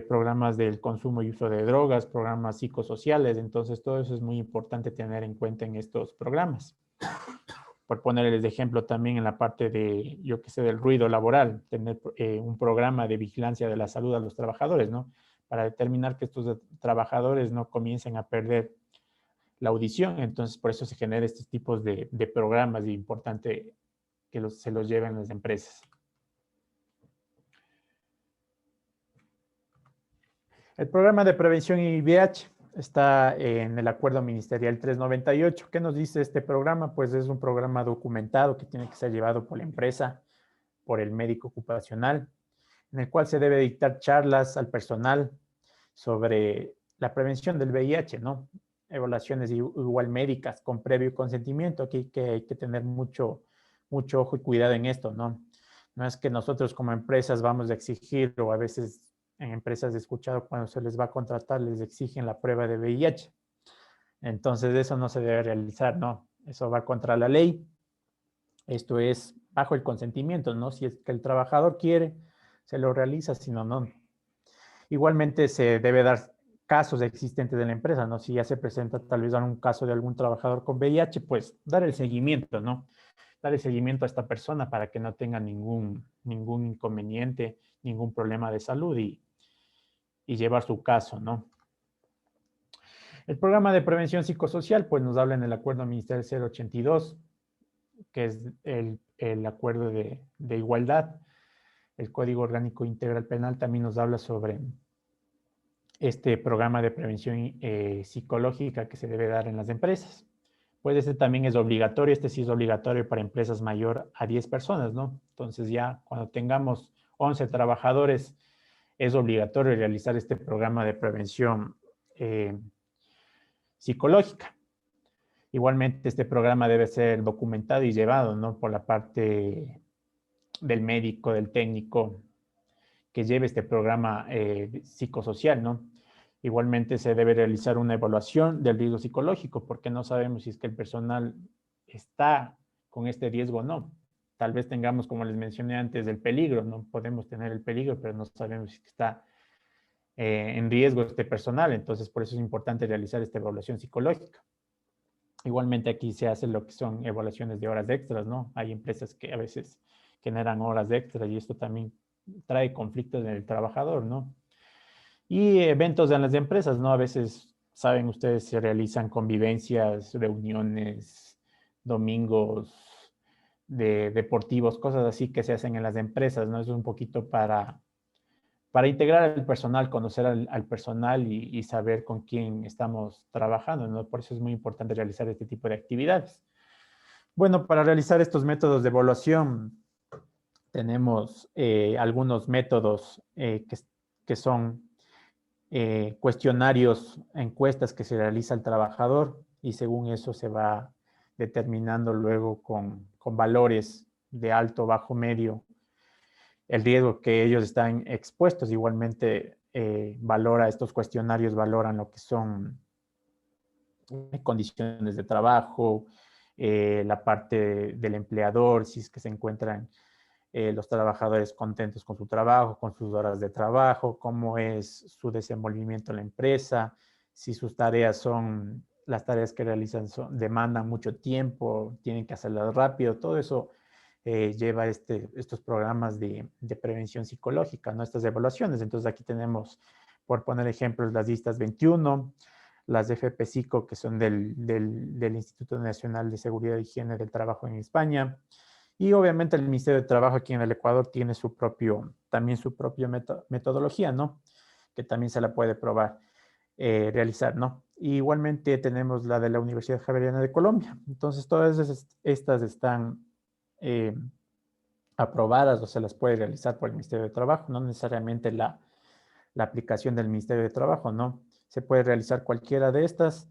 programas del consumo y uso de drogas, programas psicosociales. Entonces, todo eso es muy importante tener en cuenta en estos programas. Por ponerles de ejemplo también en la parte de, yo qué sé, del ruido laboral, tener un programa de vigilancia de la salud a los trabajadores, ¿no? Para determinar que estos trabajadores no comiencen a perder la audición. Entonces, por eso se genera estos tipos de programas y importante que se los lleven las empresas. El programa de prevención VIH está en el Acuerdo Ministerial 398. ¿Qué nos dice este programa? Pues es un programa documentado que tiene que ser llevado por la empresa, por el médico ocupacional, en el cual se debe dictar charlas al personal sobre la prevención del VIH, ¿no? Evaluaciones igual médicas con previo consentimiento. Aquí hay que tener mucho ojo y cuidado en esto, ¿no? No es que nosotros como empresas vamos a exigir, o a veces en empresas he escuchado cuando se les va a contratar, les exigen la prueba de VIH. Entonces eso no se debe realizar, ¿no? Eso va contra la ley. Esto es bajo el consentimiento, ¿no? Si es que el trabajador quiere, se lo realiza, si no, no. Igualmente se debe dar casos existentes de la empresa, ¿no? Si ya se presenta tal vez un caso de algún trabajador con VIH, pues dar el seguimiento, ¿no? Dar el seguimiento a esta persona para que no tenga ningún inconveniente, ningún problema de salud y llevar su caso, ¿no? El programa de prevención psicosocial, pues nos habla en el acuerdo ministerial 082, que es el acuerdo de igualdad. El Código Orgánico Integral Penal también nos habla sobre este programa de prevención psicológica que se debe dar en las empresas. Pues este también es obligatorio, este sí es obligatorio para empresas mayor a 10 personas, ¿no? Entonces ya cuando tengamos 11 trabajadores, es obligatorio realizar este programa de prevención psicológica. Igualmente, este programa debe ser documentado y llevado, ¿no? Por la parte del médico, del técnico, que lleve este programa psicosocial, ¿no? Igualmente se debe realizar una evaluación del riesgo psicológico, porque no sabemos si es que el personal está con este riesgo o no. tal vez tengamos, como les mencioné antes, el peligro, ¿no? Podemos tener el peligro, pero no sabemos si está en riesgo este personal, entonces por eso es importante realizar esta evaluación psicológica. Igualmente aquí se hace lo que son evaluaciones de horas extras, ¿no? Hay empresas que a veces generan horas extras y esto también trae conflictos en el trabajador, ¿no? Y eventos en las empresas, ¿no? A veces, saben ustedes, se realizan convivencias, reuniones, domingos deportivos, cosas así que se hacen en las empresas, ¿no? Es un poquito para integrar al personal, conocer al personal y saber con quién estamos trabajando, ¿no? Por eso es muy importante realizar este tipo de actividades. Bueno, para realizar estos métodos de evaluación, tenemos algunos métodos que son cuestionarios, encuestas que se realiza al trabajador y según eso se va determinando luego con valores de alto, bajo, medio, el riesgo que ellos están expuestos. Igualmente, estos cuestionarios valoran lo que son condiciones de trabajo, la parte del empleador, si es que se encuentran los trabajadores contentos con su trabajo, con sus horas de trabajo, cómo es su desenvolvimiento en la empresa, si sus tareas son, las tareas que realizan demandan mucho tiempo, tienen que hacerlas rápido, todo eso lleva estos programas de prevención psicológica, ¿no? Estas evaluaciones. Entonces aquí tenemos, por poner ejemplos, las listas 21, las de FP-Psico, que son del Instituto Nacional de Seguridad e Higiene del Trabajo en España. Y obviamente el Ministerio de Trabajo aquí en el Ecuador tiene también su propia metodología, ¿no? Que también se la puede probar, realizar, ¿no? Y igualmente tenemos la de la Universidad Javeriana de Colombia. Entonces todas estas están aprobadas o se las puede realizar por el Ministerio de Trabajo, no necesariamente la aplicación del Ministerio de Trabajo, ¿no? Se puede realizar cualquiera de estas,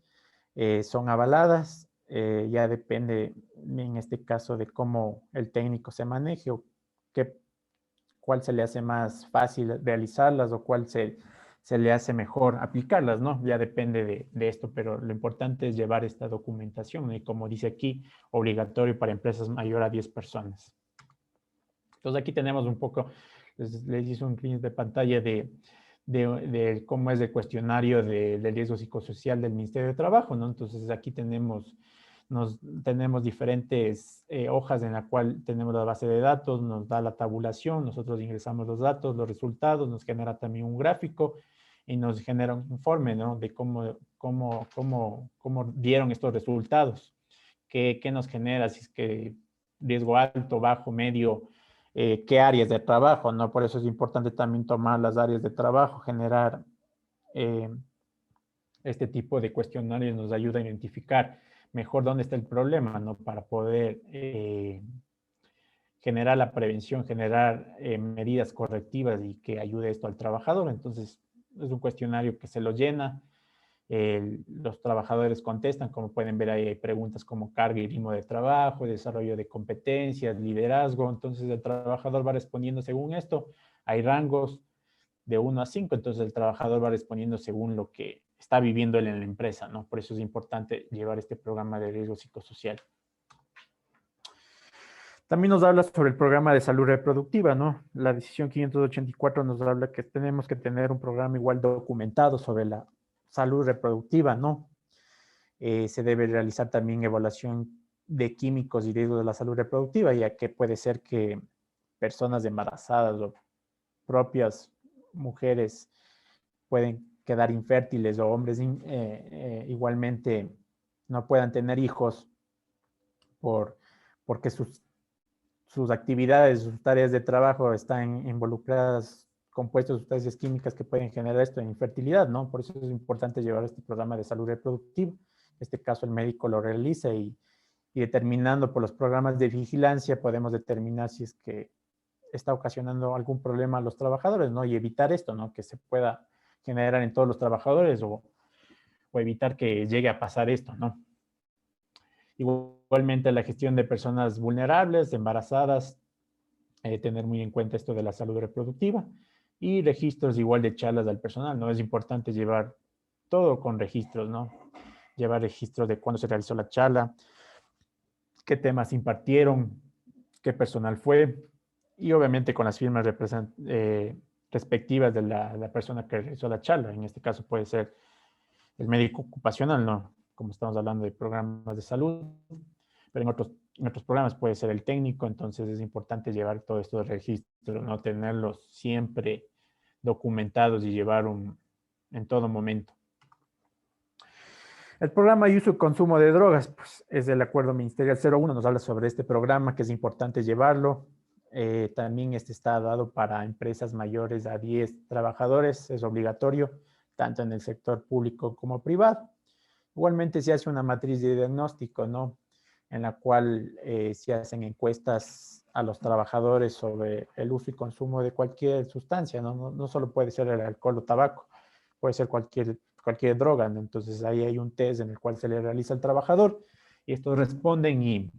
son avaladas, ya depende en este caso de cómo el técnico se maneje o cuál se le hace más fácil realizarlas o cuál se le hace mejor aplicarlas, ¿no? Ya depende de esto, pero lo importante es llevar esta documentación, ¿no? Y como dice aquí, obligatorio para empresas mayor a 10 personas. Entonces aquí tenemos un poco, les hice un clic de pantalla de cómo es el cuestionario del riesgo psicosocial del Ministerio de Trabajo, ¿no? Entonces aquí tenemos diferentes hojas en la cual tenemos la base de datos, nos da la tabulación, nosotros ingresamos los datos, los resultados, nos genera también un gráfico y nos genera un informe, ¿no? De cómo dieron estos resultados, qué nos genera, si es que riesgo alto, bajo, medio, qué áreas de trabajo, ¿no? Por eso es importante también tomar las áreas de trabajo, generar este tipo de cuestionarios nos ayuda a identificar mejor dónde está el problema, ¿no? Para poder generar la prevención, generar medidas correctivas y que ayude esto al trabajador. Entonces, es un cuestionario que se lo llena, los trabajadores contestan, como pueden ver ahí hay preguntas como carga y ritmo de trabajo, desarrollo de competencias, liderazgo, entonces el trabajador va respondiendo según esto, hay rangos de 1 a 5, entonces el trabajador va respondiendo según lo que está viviendo él en la empresa, ¿no? Por eso es importante llevar este programa de riesgo psicosocial. También nos habla sobre el programa de salud reproductiva, ¿no? La decisión 584 nos habla que tenemos que tener un programa igual documentado sobre la salud reproductiva, ¿no? Se debe realizar también evaluación de químicos y riesgos de la salud reproductiva, ya que puede ser que personas embarazadas o propias mujeres pueden quedar infértiles o hombres igualmente no puedan tener hijos porque sus actividades, sus tareas de trabajo están involucradas compuestos, sustancias químicas que pueden generar esto en infertilidad, ¿no? Por eso es importante llevar este programa de salud reproductiva. En este caso el médico lo realiza y determinando por los programas de vigilancia podemos determinar si es que está ocasionando algún problema a los trabajadores, ¿no? Y evitar esto, ¿no? Que se pueda generar en todos los trabajadores o evitar que llegue a pasar esto, ¿no? Igualmente la gestión de personas vulnerables, embarazadas, tener muy en cuenta esto de la salud reproductiva y registros igual de charlas al personal, ¿no? Es importante llevar todo con registros, ¿no? Llevar registros de cuándo se realizó la charla, qué temas impartieron, qué personal fue, y obviamente con las firmas respectivas de la persona que realizó la charla. En este caso puede ser el médico ocupacional, ¿no? Como estamos hablando de programas de salud, pero en otros programas puede ser el técnico, entonces es importante llevar todos estos registros, no tenerlos siempre documentados y llevar en todo momento. El programa de uso y consumo de drogas, pues es el Acuerdo Ministerial 01, nos habla sobre este programa, que es importante llevarlo. También este está dado para empresas mayores a 10 trabajadores, es obligatorio, tanto en el sector público como privado. Igualmente se hace una matriz de diagnóstico, ¿no? En la cual se hacen encuestas a los trabajadores sobre el uso y consumo de cualquier sustancia, ¿no? No solo puede ser el alcohol o tabaco, puede ser cualquier droga, ¿no? Entonces ahí hay un test en el cual se le realiza al trabajador y estos responden y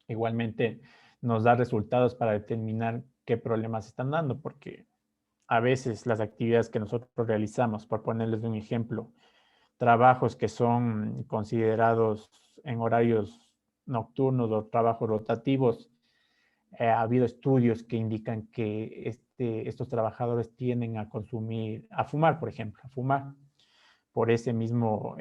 igualmente nos da resultados para determinar qué problemas están dando, porque a veces las actividades que nosotros realizamos, por ponerles un ejemplo, trabajos que son considerados en horarios nocturnos o trabajos rotativos, ha habido estudios que indican que estos trabajadores tienden a consumir, a fumar, por ejemplo, a fumar por ese mismo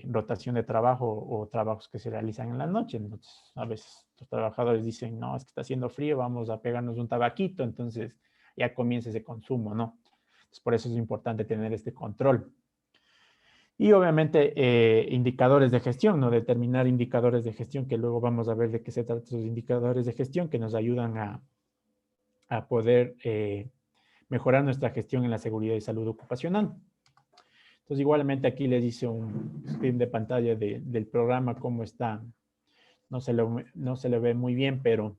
rotación de trabajo o trabajos que se realizan en la noche. Entonces, a veces los trabajadores dicen, no, es que está haciendo frío, vamos a pegarnos un tabaquito, entonces ya comienza ese consumo, ¿no? Entonces, por eso es importante tener este control. Y obviamente indicadores de gestión, ¿no? Determinar indicadores de gestión, que luego vamos a ver de qué se tratan esos indicadores de gestión que nos ayudan a poder mejorar nuestra gestión en la seguridad y salud ocupacional. Entonces, igualmente aquí les hice un screen de pantalla del programa, cómo está. No se lo ve muy bien, pero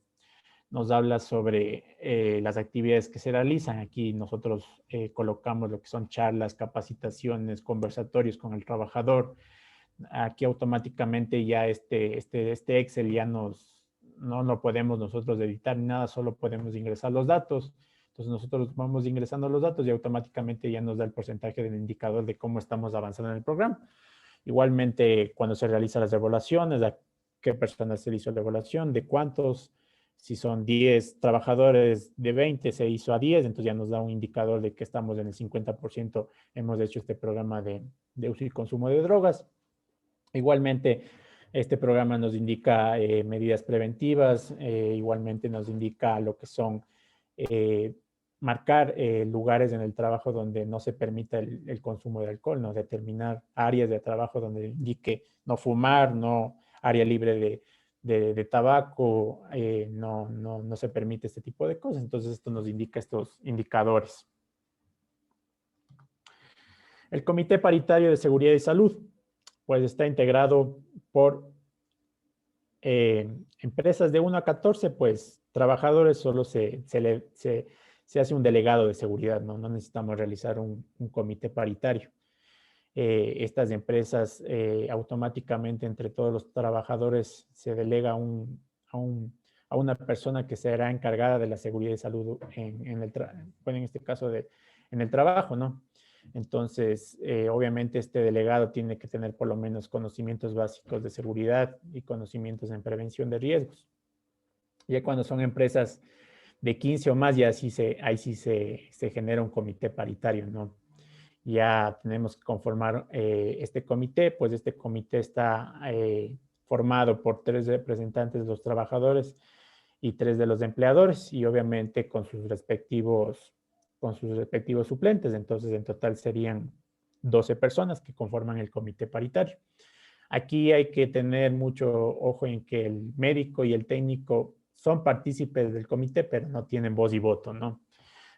nos habla sobre las actividades que se realizan. Aquí nosotros colocamos lo que son charlas, capacitaciones, conversatorios con el trabajador. Aquí automáticamente ya este Excel ya no lo podemos nosotros editar ni nada, solo podemos ingresar los datos. Entonces nosotros vamos ingresando los datos y automáticamente ya nos da el porcentaje del indicador de cómo estamos avanzando en el programa. Igualmente, cuando se realizan las evaluaciones, a qué personas se hizo la evaluación, de cuántos, si son 10 trabajadores de 20, se hizo a 10, entonces ya nos da un indicador de que estamos en el 50%, hemos hecho este programa de uso y consumo de drogas. Igualmente, este programa nos indica medidas preventivas, igualmente nos indica lo que son marcar lugares en el trabajo donde no se permita el consumo de alcohol, ¿no? Determinar áreas de trabajo donde indique no fumar, no área libre de tabaco, no se permite este tipo de cosas. Entonces, esto nos indica estos indicadores. El Comité Paritario de Seguridad y Salud, pues está integrado por empresas de 1 a 14, pues trabajadores solo se hace un delegado de seguridad, no necesitamos realizar un comité paritario. Estas empresas automáticamente entre todos los trabajadores se delega a una persona que será encargada de la seguridad y salud en este caso en el trabajo, ¿no? Entonces, obviamente este delegado tiene que tener por lo menos conocimientos básicos de seguridad y conocimientos en prevención de riesgos. Ya cuando son empresas de 15 o más, ya ahí sí se genera un comité paritario, ¿no? Ya tenemos que conformar este comité, pues este comité está formado por 3 representantes de los trabajadores y 3 de los empleadores y obviamente con sus respectivos suplentes. Entonces, en total serían 12 personas que conforman el comité paritario. Aquí hay que tener mucho ojo en que el médico y el técnico son partícipes del comité, pero no tienen voz y voto, ¿no?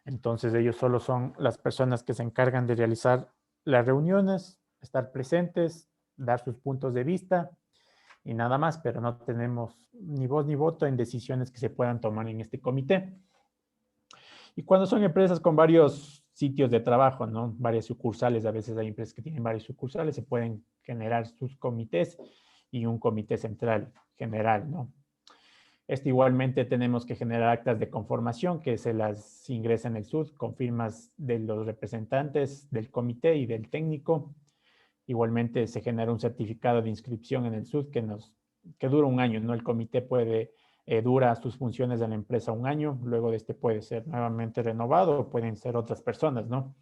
Entonces, ellos solo son las personas que se encargan de realizar las reuniones, estar presentes, dar sus puntos de vista y nada más, pero no tenemos ni voz ni voto en decisiones que se puedan tomar en este comité. Y cuando son empresas con varios sitios de trabajo, ¿no? Varias sucursales, a veces hay empresas que tienen varias sucursales, se pueden generar sus comités y un comité central general, ¿no? Igualmente tenemos que generar actas de conformación que se las ingresa en el SUD con firmas de los representantes del comité y del técnico. Igualmente se genera un certificado de inscripción en el SUD que dura un año, ¿no? El comité puede dura sus funciones en la empresa un año, luego de este puede ser nuevamente renovado o pueden ser otras personas, ¿no?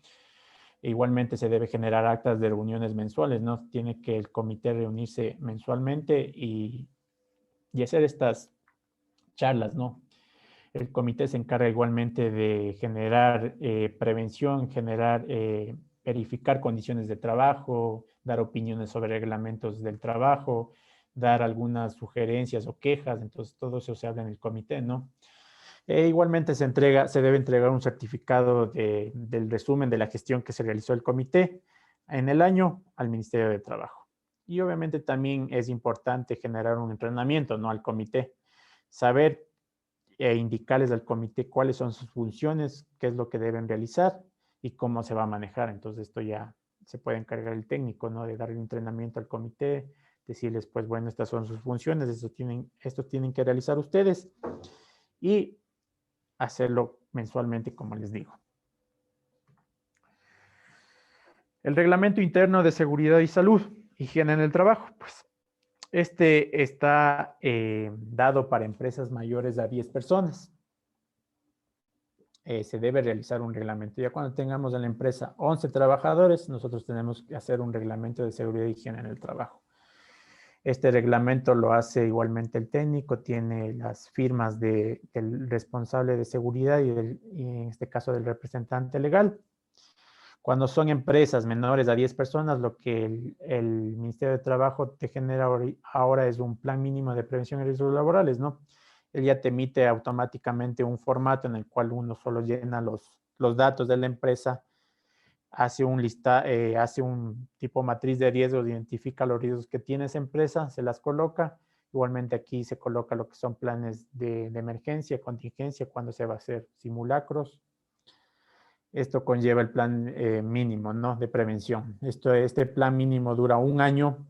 Igualmente se debe generar actas de reuniones mensuales, ¿no? Tiene que el comité reunirse mensualmente y hacer estas charlas, ¿no? El comité se encarga igualmente de generar prevención, verificar condiciones de trabajo, dar opiniones sobre reglamentos del trabajo, dar algunas sugerencias o quejas, entonces todo eso se habla en el comité, ¿no? Igualmente se debe entregar un certificado del resumen de la gestión que se realizó el comité en el año al Ministerio de Trabajo. Y obviamente también es importante generar un entrenamiento, ¿no? Al comité, saber indicarles al comité cuáles son sus funciones, qué es lo que deben realizar y cómo se va a manejar. Entonces esto ya se puede encargar el técnico, ¿no? De dar el entrenamiento al comité, decirles, pues bueno, estas son sus funciones, esto tienen que realizar ustedes y hacerlo mensualmente, como les digo. El reglamento interno de seguridad y salud, higiene en el trabajo, pues este está dado para empresas mayores a 10 personas. Se debe realizar un reglamento. Ya cuando tengamos en la empresa 11 trabajadores, nosotros tenemos que hacer un reglamento de seguridad y higiene en el trabajo. Este reglamento lo hace igualmente el técnico, tiene las firmas del responsable de seguridad y en este caso del representante legal. Cuando son empresas menores a 10 personas, lo que el Ministerio de Trabajo te genera ahora es un plan mínimo de prevención de riesgos laborales, ¿no? Él ya te emite automáticamente un formato en el cual uno solo llena los datos de la empresa, hace un tipo matriz de riesgos, identifica los riesgos que tiene esa empresa, se las coloca. Igualmente aquí se coloca lo que son planes de emergencia, contingencia, cuando se va a hacer simulacros. Esto conlleva el plan mínimo, ¿no? De prevención. Este plan mínimo dura un año.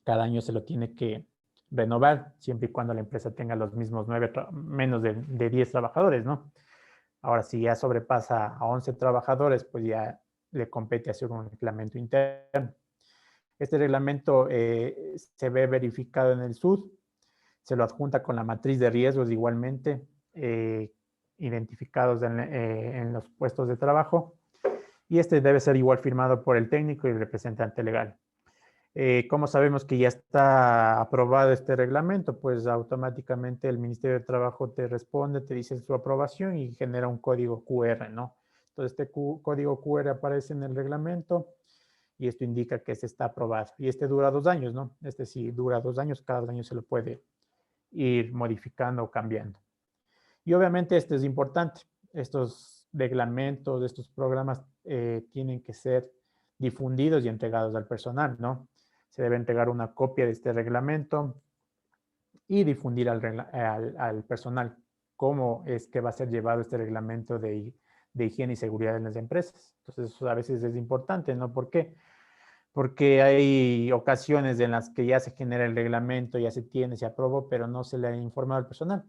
Cada año se lo tiene que renovar, siempre y cuando la empresa tenga los mismos menos de 10 trabajadores, ¿no? Ahora, si ya sobrepasa a 11 trabajadores, pues ya le compete hacer un reglamento interno. Este reglamento se ve verificado en el SUD, se lo adjunta con la matriz de riesgos igualmente, identificados en los puestos de trabajo, y este debe ser igual firmado por el técnico y el representante legal. ¿Cómo sabemos que ya está aprobado este reglamento? Pues automáticamente el Ministerio de Trabajo te responde, te dice su aprobación y genera un código QR, ¿no? Entonces este código QR aparece en el reglamento y esto indica que se está aprobado. Y este dura 2 años, ¿no? Este sí dura 2 años, cada año se lo puede ir modificando o cambiando. Y obviamente esto es importante. Estos reglamentos, estos programas tienen que ser difundidos y entregados al personal, ¿no? Se debe entregar una copia de este reglamento y difundir al personal cómo es que va a ser llevado este reglamento de higiene y seguridad en las empresas. Entonces, eso a veces es importante, ¿no? ¿Por qué? Porque hay ocasiones en las que ya se genera el reglamento, ya se aprobó, pero no se le ha informado al personal.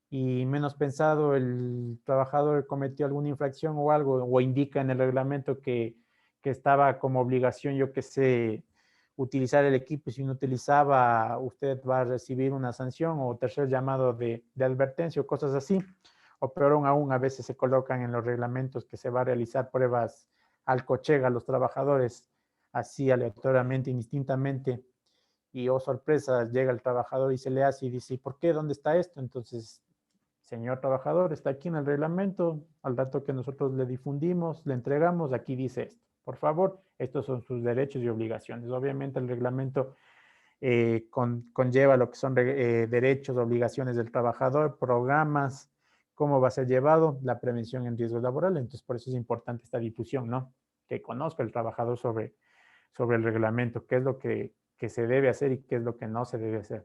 Y menos pensado, el trabajador cometió alguna infracción o algo, o indica en el reglamento que estaba como obligación, yo que sé, utilizar el equipo, y si no utilizaba, usted va a recibir una sanción o tercer llamado de advertencia o cosas así. O peor aún, a veces se colocan en los reglamentos que se va a realizar pruebas al cochega a los trabajadores, así aleatoriamente, indistintamente, y oh sorpresa, llega el trabajador y se le hace y dice, ¿y por qué? ¿Dónde está esto? Entonces, señor trabajador, está aquí en el reglamento, al dato que nosotros le difundimos, le entregamos, aquí dice esto. Por favor, estos son sus derechos y obligaciones. Obviamente el reglamento conlleva lo que son derechos, obligaciones del trabajador, programas, cómo va a ser llevado, la prevención en riesgos laborales. Entonces, por eso es importante esta difusión, ¿no? Que conozca el trabajador sobre el reglamento, qué es lo que se debe hacer y qué es lo que no se debe hacer.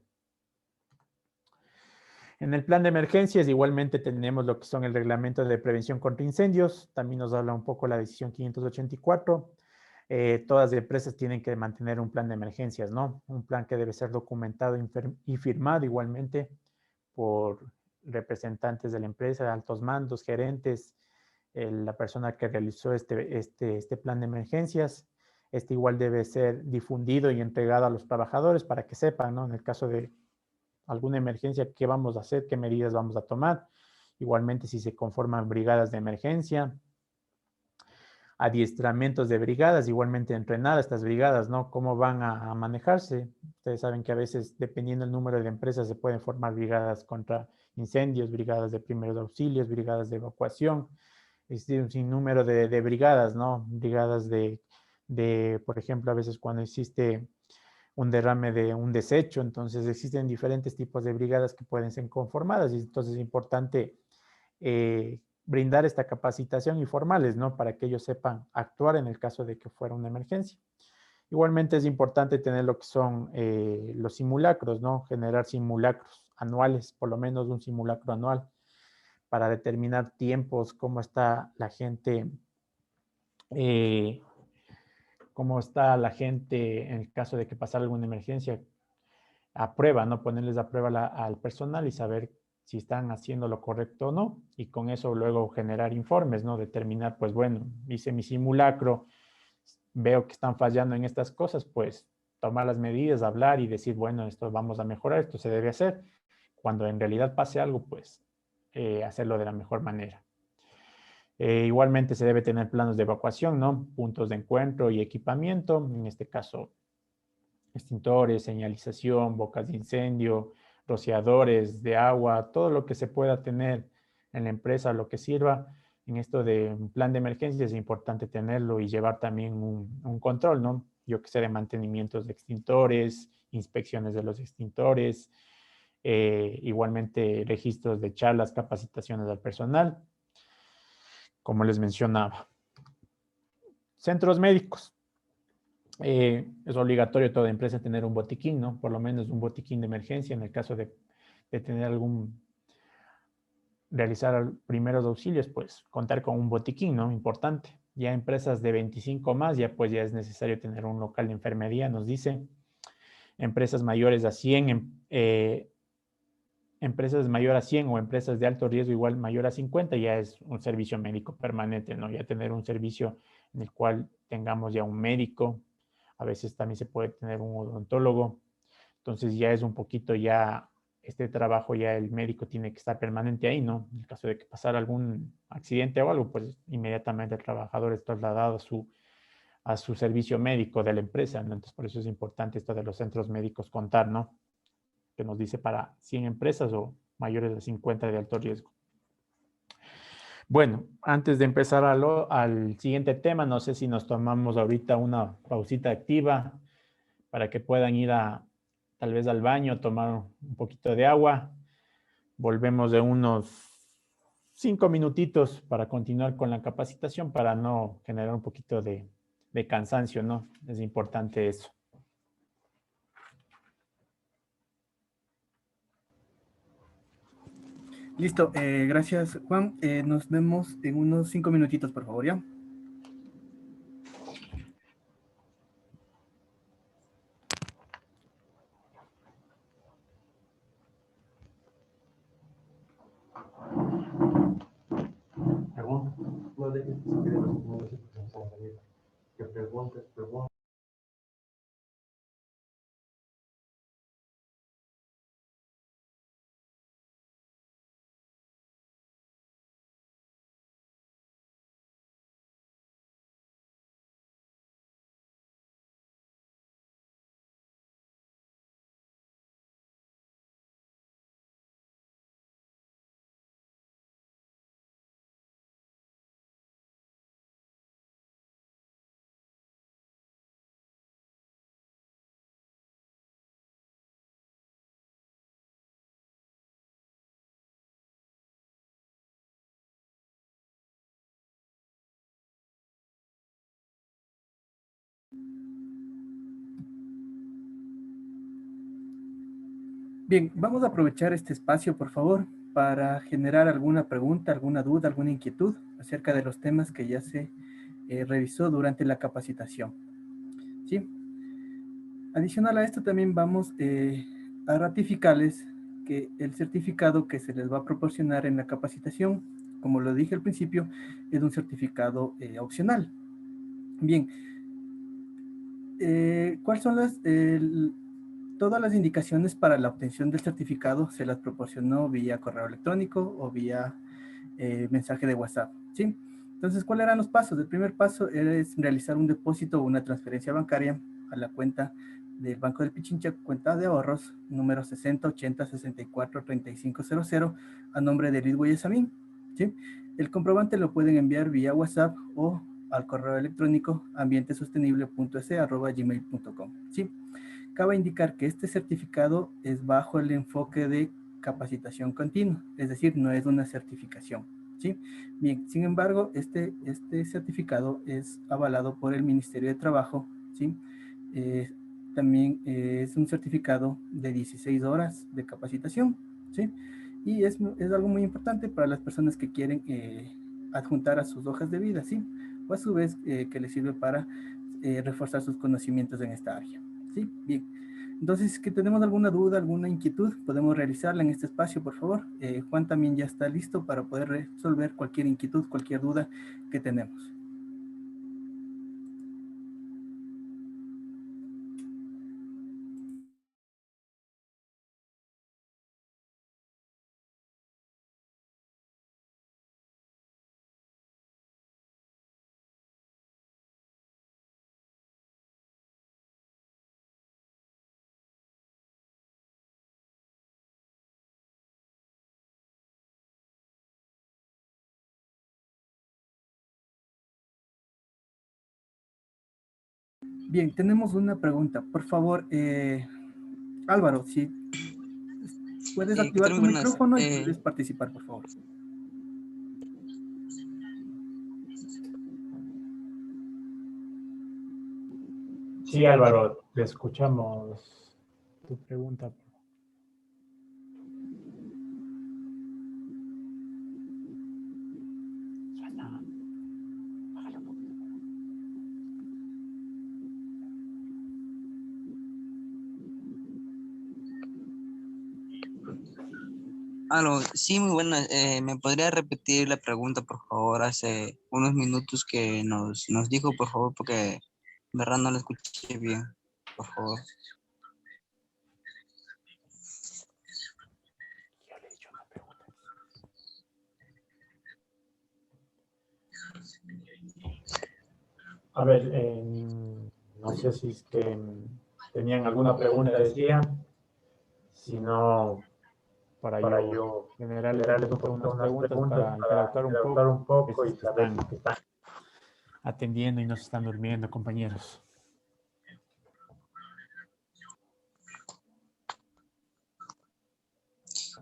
En el plan de emergencias igualmente tenemos lo que son el reglamento de prevención contra incendios, también nos habla un poco la decisión 584. Todas las empresas tienen que mantener un plan de emergencias, ¿no? Un plan que debe ser documentado y firmado igualmente por representantes de la empresa, altos mandos, gerentes, la persona que realizó este plan de emergencias. Igual debe ser difundido y entregado a los trabajadores para que sepan, ¿no? En el caso de alguna emergencia, ¿qué vamos a hacer? ¿Qué medidas vamos a tomar? Igualmente, si se conforman brigadas de emergencia, adiestramientos de brigadas, igualmente entrenadas estas brigadas, ¿no? ¿Cómo van a manejarse? Ustedes saben que a veces, dependiendo del número de empresas, se pueden formar brigadas contra incendios, brigadas de primeros auxilios, brigadas de evacuación, existe un sinnúmero de brigadas, ¿no? Brigadas por ejemplo, a veces cuando existe un derrame de un desecho, entonces existen diferentes tipos de brigadas que pueden ser conformadas y entonces es importante brindar esta capacitación informales, ¿no? Para que ellos sepan actuar en el caso de que fuera una emergencia. Igualmente es importante tener lo que son los simulacros, ¿no? Generar simulacros anuales, por lo menos un simulacro anual, para determinar tiempos, eh, cómo está la gente en el caso de que pasara alguna emergencia, a prueba, ¿no? Ponerles a prueba al personal y saber si están haciendo lo correcto o no, y con eso luego generar informes, ¿no? Determinar, pues bueno, hice mi simulacro, veo que están fallando en estas cosas, pues tomar las medidas, hablar y decir, bueno, esto vamos a mejorar, esto se debe hacer. Cuando en realidad pase algo, pues hacerlo de la mejor manera. Igualmente se debe tener planos de evacuación, ¿no? Puntos de encuentro y equipamiento, en este caso extintores, señalización, bocas de incendio, rociadores de agua, todo lo que se pueda tener en la empresa, lo que sirva. En esto de un plan de emergencia es importante tenerlo y llevar también un control, ¿no? Yo que sé, de mantenimientos de extintores, inspecciones de los extintores, igualmente registros de charlas, capacitaciones al personal, como les mencionaba. Centros médicos. Es obligatorio toda empresa tener un botiquín, ¿no? Por lo menos un botiquín de emergencia en el caso de tener realizar primeros auxilios, pues contar con un botiquín, ¿no? Importante. Ya empresas de 25 más, ya pues ya es necesario tener un local de enfermería, nos dice. Empresas mayores a 100, empresas mayor a 100 o empresas de alto riesgo igual mayor a 50, ya es un servicio médico permanente, ¿no? Ya tener un servicio en el cual tengamos ya un médico, a veces también se puede tener un odontólogo, entonces ya es un poquito ya, este trabajo ya el médico tiene que estar permanente ahí, ¿no? En el caso de que pasara algún accidente o algo, pues inmediatamente el trabajador es trasladado a su servicio médico de la empresa, ¿no? Entonces por eso es importante esto de los centros médicos contar, ¿no? Que nos dice para 100 empresas o mayores de 50 de alto riesgo. Bueno, antes de empezar al siguiente tema, no sé si nos tomamos ahorita una pausita activa para que puedan ir tal vez al baño, tomar un poquito de agua. Volvemos de unos 5 minutitos para continuar con la capacitación para no generar un poquito de cansancio, ¿no? Es importante eso. Listo, gracias Juan. Nos vemos en unos 5 minutitos, por favor, ¿ya? Pregunta. No dejes que se queden los números que preguntes. Bien, vamos a aprovechar este espacio, por favor, para generar alguna pregunta, alguna duda, alguna inquietud acerca de los temas que ya se revisó durante la capacitación. ¿Sí? Adicional a esto, también vamos a ratificarles que el certificado que se les va a proporcionar en la capacitación, como lo dije al principio, es un certificado opcional. Bien, ¿cuáles son todas las indicaciones para la obtención del certificado se las proporcionó vía correo electrónico o vía mensaje de WhatsApp, ¿sí? Entonces, ¿cuáles eran los pasos? El primer paso es realizar un depósito o una transferencia bancaria a la cuenta del Banco del Pichincha, cuenta de ahorros, número 6080643500, a nombre de Liz Guayasamín, ¿sí? El comprobante lo pueden enviar vía WhatsApp o al correo electrónico ambientesostenible.es@gmail.com, ¿sí? Cabe indicar que este certificado es bajo el enfoque de capacitación continua, es decir, no es una certificación, ¿sí? Bien, sin embargo, este certificado es avalado por el Ministerio de Trabajo, ¿sí? También es un certificado de 16 horas de capacitación, ¿sí? Y es algo muy importante para las personas que quieren adjuntar a sus hojas de vida, ¿sí? O a su vez que les sirve para reforzar sus conocimientos en esta área, ¿sí? Bien. Entonces, que tenemos alguna duda, alguna inquietud, podemos realizarla en este espacio, por favor. Juan también ya está listo para poder resolver cualquier inquietud, cualquier duda que tenemos. Bien, tenemos una pregunta. Por favor, Álvaro, si puedes ¿Qué activar tal? tu Muy buenas. micrófono y puedes participar, por favor. Sí, Álvaro, te escuchamos tu pregunta. Aló, sí, muy buenas. ¿Me podría repetir la pregunta, por favor? Hace unos minutos que nos dijo, por favor, porque en verdad no la escuché bien, por favor. A ver, no sé si es que tenían alguna pregunta, decía. Si no, para yo generarles un poquito unas preguntas para interactuar un poco y si saber están si están. atendiendo y no se están durmiendo, compañeros.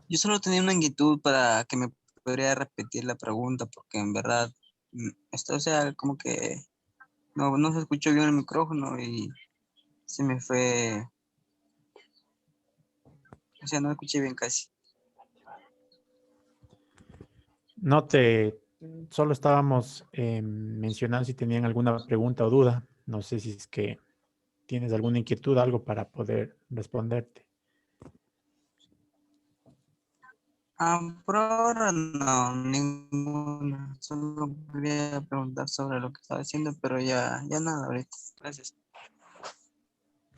Yo solo tenía una inquietud para que me podría repetir la pregunta, porque en verdad, esto, o sea, como que no se escuchó bien el micrófono y se me fue, o sea, no escuché bien casi. Solo estábamos mencionando si tenían alguna pregunta o duda. No sé si es que tienes alguna inquietud, algo para poder responderte. Por ahora no, ninguna. Solo quería preguntar sobre lo que estaba haciendo, pero ya nada ahorita. Gracias.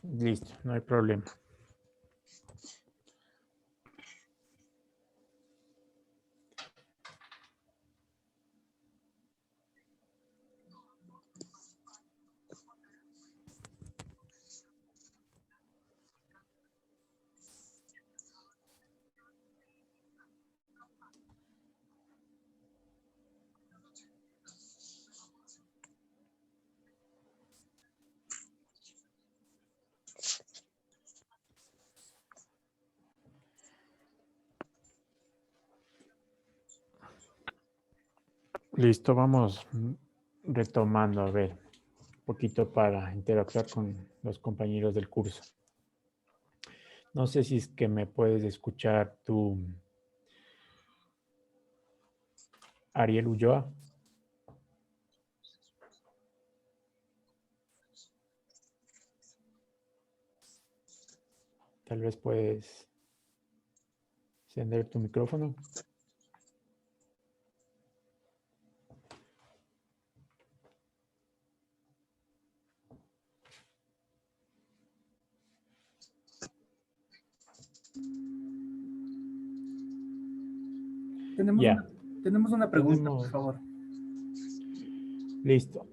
Listo, no hay problema. Listo, vamos retomando, a ver, un poquito para interactuar con los compañeros del curso. No sé si es que me puedes escuchar tú, Ariel Ulloa. Tal vez puedes encender tu micrófono. Tenemos, Ya. tenemos una pregunta, por Tenemos- favor. Listo.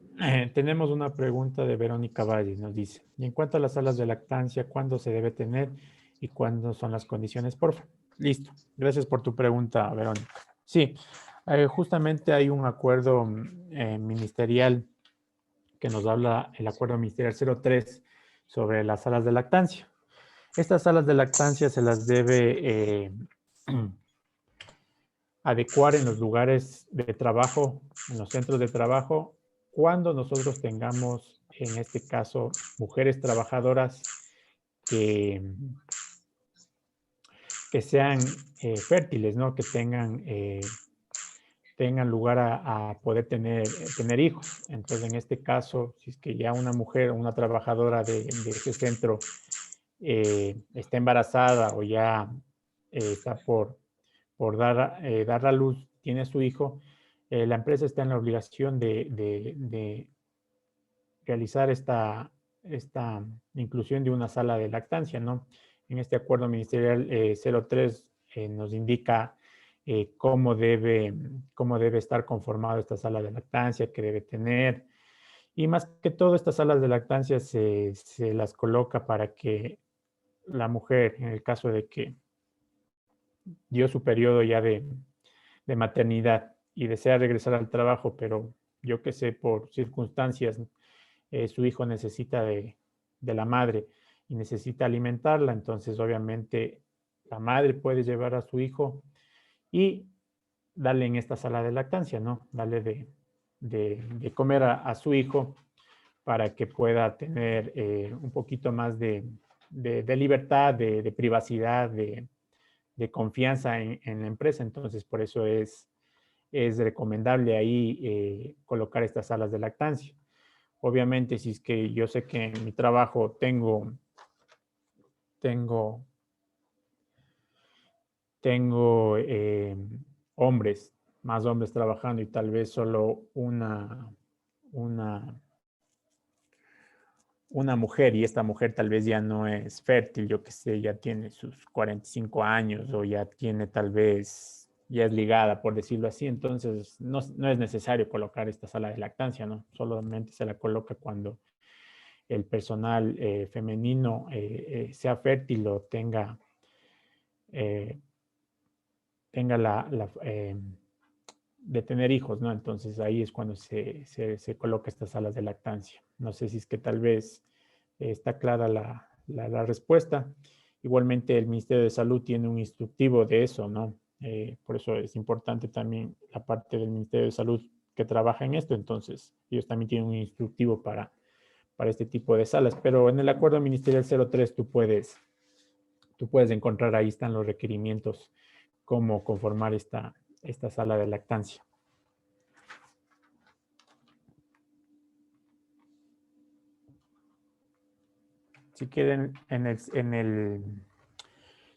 Tenemos una pregunta de Verónica Valle, nos dice, y en cuanto a las salas de lactancia, ¿cuándo se debe tener y cuándo son las condiciones, por favor? Listo. Gracias por tu pregunta, Verónica. Sí, justamente hay un acuerdo ministerial que nos habla, el acuerdo ministerial 03 sobre las salas de lactancia. Estas salas de lactancia se las debe adecuar en los lugares de trabajo, en los centros de trabajo, cuando nosotros tengamos, en este caso, mujeres trabajadoras que, que sean fértiles, ¿no? Que tengan lugar a poder tener hijos. Entonces, en este caso, si es que ya una mujer, una trabajadora de ese centro está embarazada o ya está por dar a luz, tiene a su hijo, la empresa está en la obligación de realizar esta inclusión de una sala de lactancia, ¿no? En este acuerdo ministerial 03 nos indica cómo debe estar conformada esta sala de lactancia, qué debe tener. Y más que todo, estas salas de lactancia se las coloca para que la mujer, en el caso de que dio su periodo ya de maternidad y desea regresar al trabajo, pero yo que sé, por circunstancias, su hijo necesita de la madre y necesita alimentarla, entonces obviamente la madre puede llevar a su hijo y darle en esta sala de lactancia, ¿no? Darle de comer a su hijo para que pueda tener un poquito más de libertad, de privacidad, de confianza en la empresa. Entonces, por eso es recomendable ahí colocar estas salas de lactancia. Obviamente, si es que yo sé que en mi trabajo tengo, tengo hombres, más hombres trabajando y tal vez solo una, una mujer y esta mujer tal vez ya no es fértil, yo que sé, ya tiene sus 45 años o ya tiene tal vez, ya es ligada, por decirlo así, entonces no es necesario colocar esta sala de lactancia, ¿no? Solamente se la coloca cuando el personal femenino sea fértil o eh, tenga de tener hijos, ¿no? Entonces ahí es cuando se coloca estas salas de lactancia. No sé si es que tal vez está clara la respuesta. Igualmente el Ministerio de Salud tiene un instructivo de eso, ¿no? Por eso es importante también la parte del Ministerio de Salud que trabaja en esto. Entonces ellos también tienen un instructivo para este tipo de salas. Pero en el acuerdo ministerial 03 tú puedes encontrar, ahí están los requerimientos, cómo conformar esta sala de lactancia. Si quieren,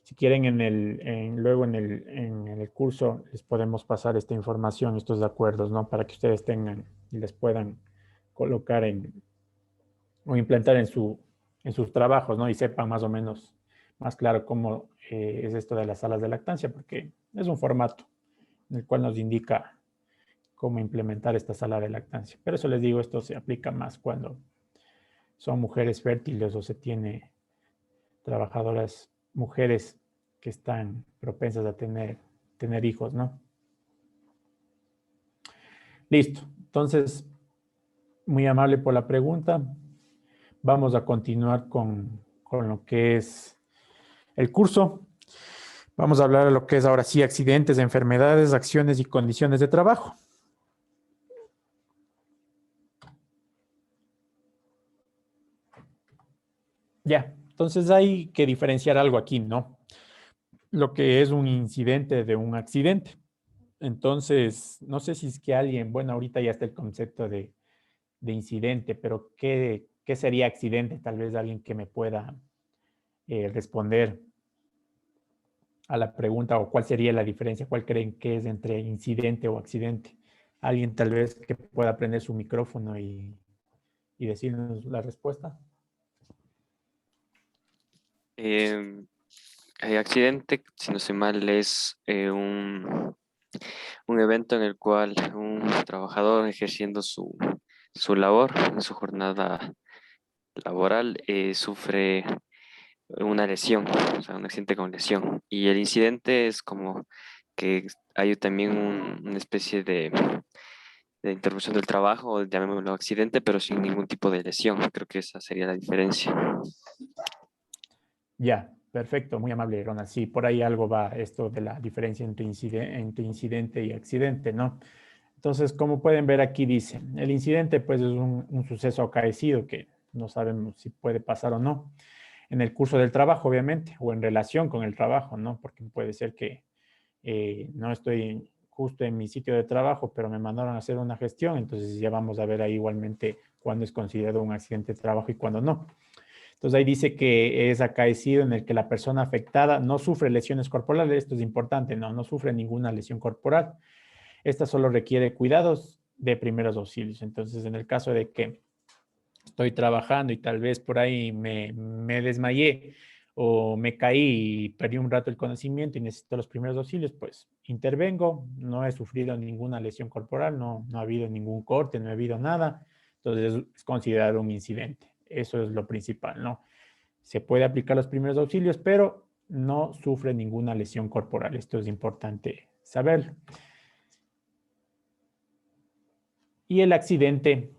si quieren luego en el curso les podemos pasar esta información, estos acuerdos, ¿no? Para que ustedes tengan y les puedan colocar o implantar en sus trabajos, ¿no? Y sepan más o menos más claro cómo es esto de las salas de lactancia, porque es un formato en el cual nos indica cómo implementar esta sala de lactancia. Pero eso les digo, esto se aplica más cuando son mujeres fértiles o se tiene trabajadoras mujeres que están propensas a tener hijos, ¿no? Listo. Entonces, muy amable por la pregunta. Vamos a continuar con lo que es el curso. Vamos a hablar de lo que es ahora sí accidentes, enfermedades, acciones y condiciones de trabajo. Ya, entonces hay que diferenciar algo aquí, ¿no? Lo que es un incidente de un accidente. Entonces, no sé si es que alguien, bueno, ahorita ya está el concepto de incidente, pero ¿qué sería accidente? Tal vez alguien que me pueda responder a la pregunta o cuál sería la diferencia, cuál creen que es entre incidente o accidente. Alguien tal vez que pueda prender su micrófono y decirnos la respuesta. Accidente, si no sé mal, es un evento en el cual un trabajador ejerciendo su labor, en su jornada laboral, sufre una lesión, o sea, un accidente con lesión. Y el incidente es como que hay también una especie de interrupción del trabajo, llamémoslo accidente, pero sin ningún tipo de lesión. Creo que esa sería la diferencia. Ya, perfecto, muy amable, Ronald. Sí, por ahí algo va esto de la diferencia entre incidente y accidente, ¿no? Entonces, como pueden ver aquí dice, el incidente pues es un suceso acaecido que no sabemos si puede pasar o no en el curso del trabajo, obviamente, o en relación con el trabajo, ¿no? Porque puede ser que no estoy justo en mi sitio de trabajo, pero me mandaron a hacer una gestión, entonces ya vamos a ver ahí igualmente cuándo es considerado un accidente de trabajo y cuándo no. Entonces ahí dice que es acaecido en el que la persona afectada no sufre lesiones corporales, esto es importante, no sufre ninguna lesión corporal. Esta solo requiere cuidados de primeros auxilios. Entonces, en el caso de que estoy trabajando y tal vez por ahí me desmayé o me caí y perdí un rato el conocimiento y necesito los primeros auxilios, pues intervengo, no he sufrido ninguna lesión corporal, no ha habido ningún corte, no ha habido nada, entonces es considerado un incidente. Eso es lo principal, ¿no? Se puede aplicar los primeros auxilios, pero no sufre ninguna lesión corporal. Esto es importante saberlo. Y el accidente,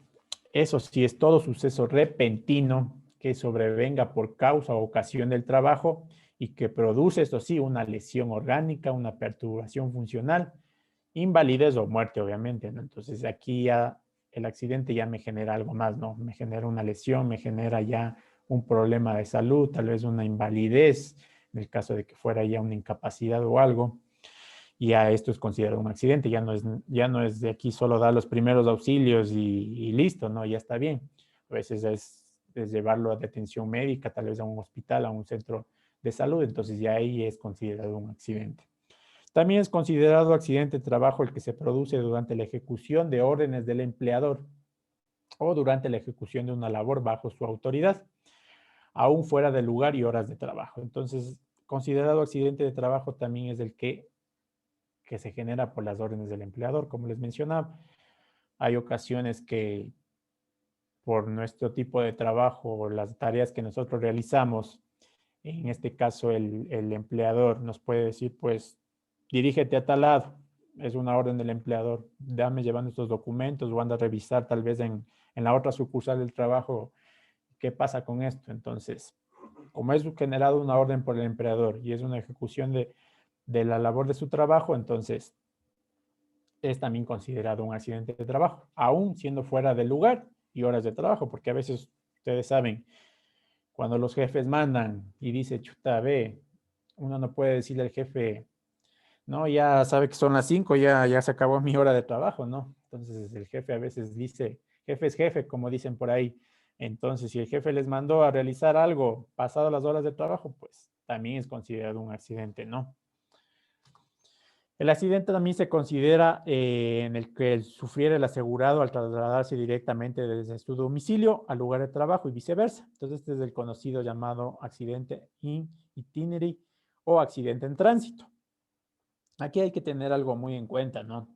eso sí, es todo suceso repentino que sobrevenga por causa o ocasión del trabajo y que produce, esto sí, una lesión orgánica, una perturbación funcional, invalidez o muerte, obviamente, ¿no? Entonces aquí ya el accidente ya me genera algo más, ¿no? Me genera una lesión, me genera ya un problema de salud, tal vez una invalidez, en el caso de que fuera ya una incapacidad o algo. Y ya esto es considerado un accidente, ya no es de aquí solo dar los primeros auxilios y listo, ¿no? Ya está bien. A veces es llevarlo a detención médica, tal vez a un hospital, a un centro de salud, entonces ya ahí es considerado un accidente. También es considerado accidente de trabajo el que se produce durante la ejecución de órdenes del empleador o durante la ejecución de una labor bajo su autoridad, aún fuera del lugar y horas de trabajo. Entonces, considerado accidente de trabajo también es el que se genera por las órdenes del empleador, como les mencionaba. Hay ocasiones que por nuestro tipo de trabajo o las tareas que nosotros realizamos, en este caso el empleador nos puede decir, pues, dirígete a tal lado. Es una orden del empleador, dame llevando estos documentos o anda a revisar tal vez en la otra sucursal del trabajo qué pasa con esto. Entonces, como es generado una orden por el empleador y es una ejecución de la labor de su trabajo, entonces es también considerado un accidente de trabajo, aún siendo fuera del lugar y horas de trabajo, porque a veces ustedes saben, cuando los jefes mandan y dice, chuta, ve, uno no puede decirle al jefe, no, ya sabe que son las 5, ya se acabó mi hora de trabajo, ¿no? Entonces el jefe a veces dice, jefe es jefe, como dicen por ahí. Entonces, si el jefe les mandó a realizar algo pasado las horas de trabajo, pues también es considerado un accidente, ¿no? El accidente también se considera en el que sufriera el asegurado al trasladarse directamente desde su domicilio al lugar de trabajo y viceversa. Entonces, este es el conocido llamado accidente in itinere o accidente en tránsito. Aquí hay que tener algo muy en cuenta, ¿no?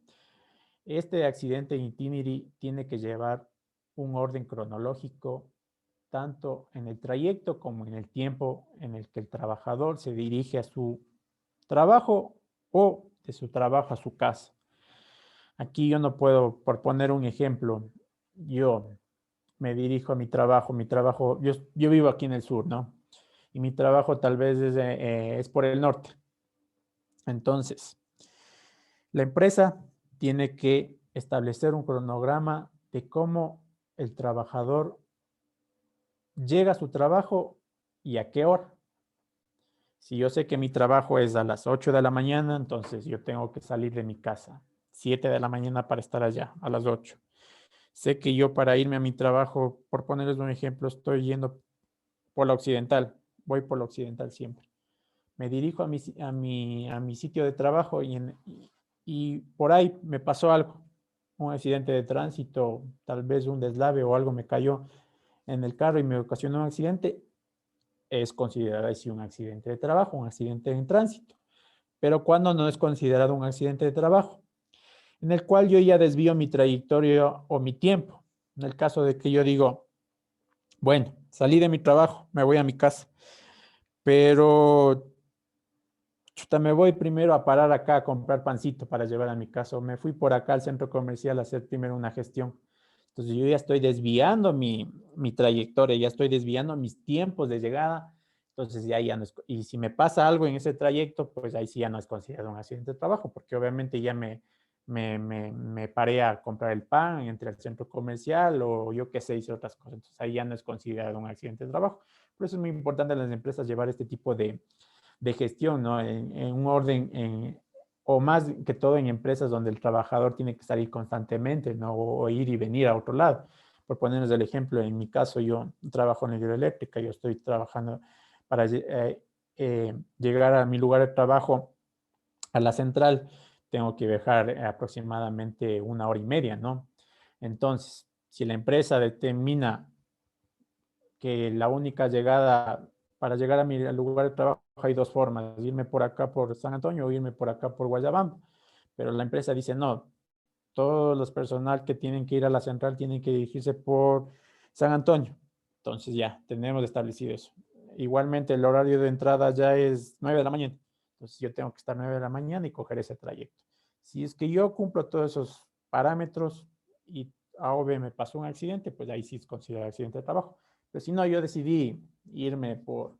Este accidente in itinere tiene que llevar un orden cronológico tanto en el trayecto como en el tiempo en el que el trabajador se dirige a su trabajo o de su trabajo a su casa. Aquí yo no puedo, por poner un ejemplo, yo me dirijo a mi trabajo, yo vivo aquí en el sur, ¿no? Y mi trabajo tal vez es por el norte. Entonces, la empresa tiene que establecer un cronograma de cómo el trabajador llega a su trabajo y a qué hora. Si yo sé que mi trabajo es a las 8 de la mañana, entonces yo tengo que salir de mi casa 7 de la mañana para estar allá a las 8. Sé que yo para irme a mi trabajo, por ponerles un ejemplo, estoy yendo por la occidental, voy por la occidental siempre. Me dirijo a mi sitio de trabajo y por ahí me pasó algo, un accidente de tránsito, tal vez un deslave o algo me cayó en el carro y me ocasionó un accidente, es considerado así un accidente de trabajo, un accidente en tránsito. Pero ¿cuándo no es considerado un accidente de trabajo? en el cual yo ya desvío mi trayectoria o mi tiempo. En el caso de que yo digo, bueno, salí de mi trabajo, me voy a mi casa, pero chuta, me voy primero a parar acá a comprar pancito para llevar a mi casa, o me fui por acá al centro comercial a hacer primero una gestión. Entonces yo ya estoy desviando mi trayectoria, ya estoy desviando mis tiempos de llegada. Entonces ya no es, y si me pasa algo en ese trayecto, pues ahí sí ya no es considerado un accidente de trabajo, porque obviamente ya me paré a comprar el pan, entre el centro comercial o yo qué sé, hice otras cosas. Entonces ahí ya no es considerado un accidente de trabajo. Por eso es muy importante en las empresas llevar este tipo de gestión, ¿no? En un orden, o más que todo en empresas donde el trabajador tiene que salir constantemente, ¿no? O ir y venir a otro lado. Por ponernos el ejemplo, en mi caso yo trabajo en hidroeléctrica, yo estoy trabajando para llegar a mi lugar de trabajo, a la central, tengo que viajar aproximadamente 1 hora y media, ¿no? Entonces, si la empresa determina que la única llegada, para llegar a mi lugar de trabajo hay dos formas, irme por acá por San Antonio o irme por acá por Guayabamba, pero la empresa dice no, todos los personal que tienen que ir a la central tienen que dirigirse por San Antonio. Entonces ya, tenemos establecido eso. Igualmente el horario de entrada ya es 9 de la mañana. Entonces yo tengo que estar 9 de la mañana y coger ese trayecto. Si es que yo cumplo todos esos parámetros y a OB me pasó un accidente, pues ahí sí es considerado accidente de trabajo. Pero si no, yo decidí irme por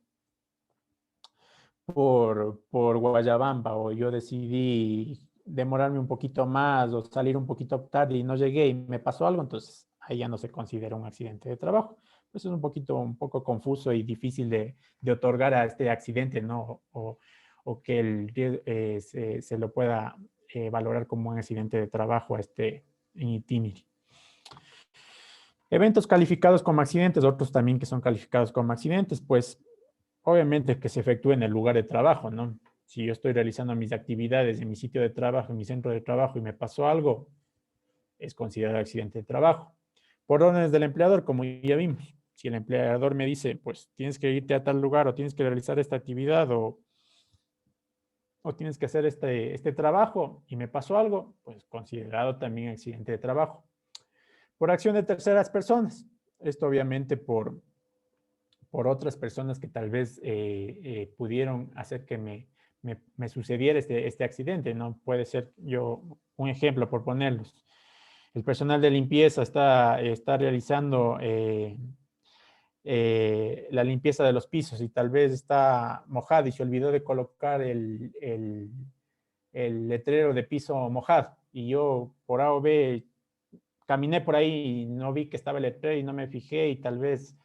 Guayabamba, o yo decidí demorarme un poquito más o salir un poquito tarde y no llegué y me pasó algo, entonces ahí ya no se considera un accidente de trabajo. Eso es un poco confuso y difícil de otorgar a este accidente, ¿no? O que se lo pueda valorar como un accidente de trabajo a este en itinerario. Eventos calificados como accidentes, otros también que son calificados como accidentes, pues obviamente que se efectúe en el lugar de trabajo, ¿no? Si yo estoy realizando mis actividades en mi sitio de trabajo, en mi centro de trabajo y me pasó algo, es considerado accidente de trabajo. Por órdenes del empleador, como ya vimos, si el empleador me dice, pues tienes que irte a tal lugar o tienes que realizar esta actividad o tienes que hacer este trabajo y me pasó algo, pues considerado también accidente de trabajo. Por acción de terceras personas, esto obviamente por otras personas que tal vez pudieron hacer que me sucediera este accidente, ¿no? Puede ser yo, un ejemplo por ponerlos. El personal de limpieza está realizando la limpieza de los pisos y tal vez está mojado y se olvidó de colocar el letrero de piso mojado. Y yo por A o B caminé por ahí y no vi que estaba el letrero y no me fijé y tal vez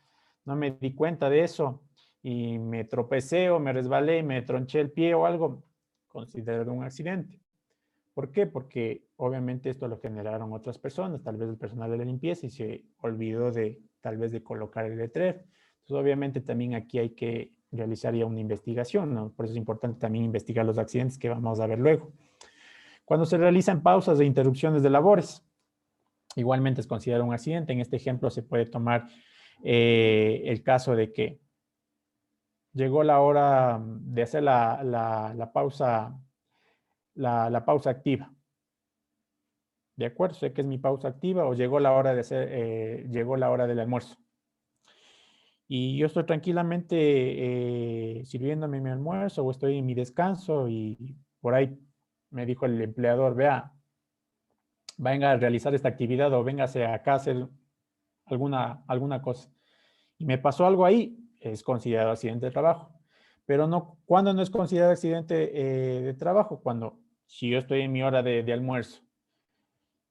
no me di cuenta de eso y me tropecé o me resbalé y me tronché el pie o algo, considerado un accidente. ¿Por qué? Porque obviamente esto lo generaron otras personas, tal vez el personal de la limpieza, y se olvidó tal vez de colocar el letrero. Entonces, obviamente también aquí hay que realizar ya una investigación, ¿no? Por eso es importante también investigar los accidentes que vamos a ver luego. Cuando se realizan pausas e interrupciones de labores, igualmente es considerado un accidente. En este ejemplo se puede tomar el caso de que llegó la hora de hacer la pausa activa. ¿De acuerdo? Sé que es mi pausa activa o llegó la hora llegó la hora del almuerzo. Y yo estoy tranquilamente sirviéndome mi almuerzo o estoy en mi descanso y por ahí me dijo el empleador, vea, venga a realizar esta actividad o véngase acá a hacer alguna cosa. Y me pasó algo ahí, es considerado accidente de trabajo. Pero no, ¿cuándo no es considerado accidente de trabajo? Cuando, si yo estoy en mi hora de almuerzo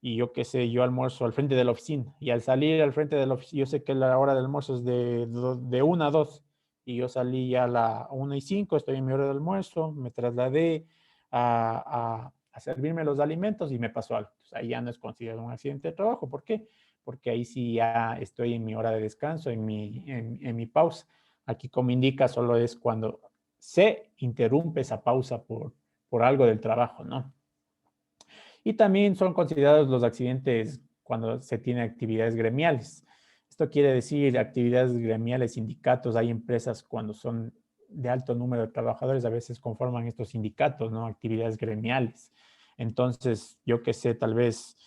y yo qué sé, yo almuerzo al frente de la oficina y al salir al frente de la oficina, yo sé que la hora de almuerzo es de 1 a 2 y yo salí a la 1:05, estoy en mi hora de almuerzo, me trasladé a servirme los alimentos y me pasó algo. Entonces, ahí ya no es considerado un accidente de trabajo. ¿Por qué? Porque ahí sí ya estoy en mi hora de descanso, en mi pausa. Aquí, como indica, solo es cuando se interrumpe esa pausa por algo del trabajo, ¿no? Y también son considerados los accidentes cuando se tiene actividades gremiales. Esto quiere decir actividades gremiales, sindicatos. Hay empresas cuando son de alto número de trabajadores, a veces conforman estos sindicatos, ¿no? Actividades gremiales. Entonces, yo qué sé, tal vez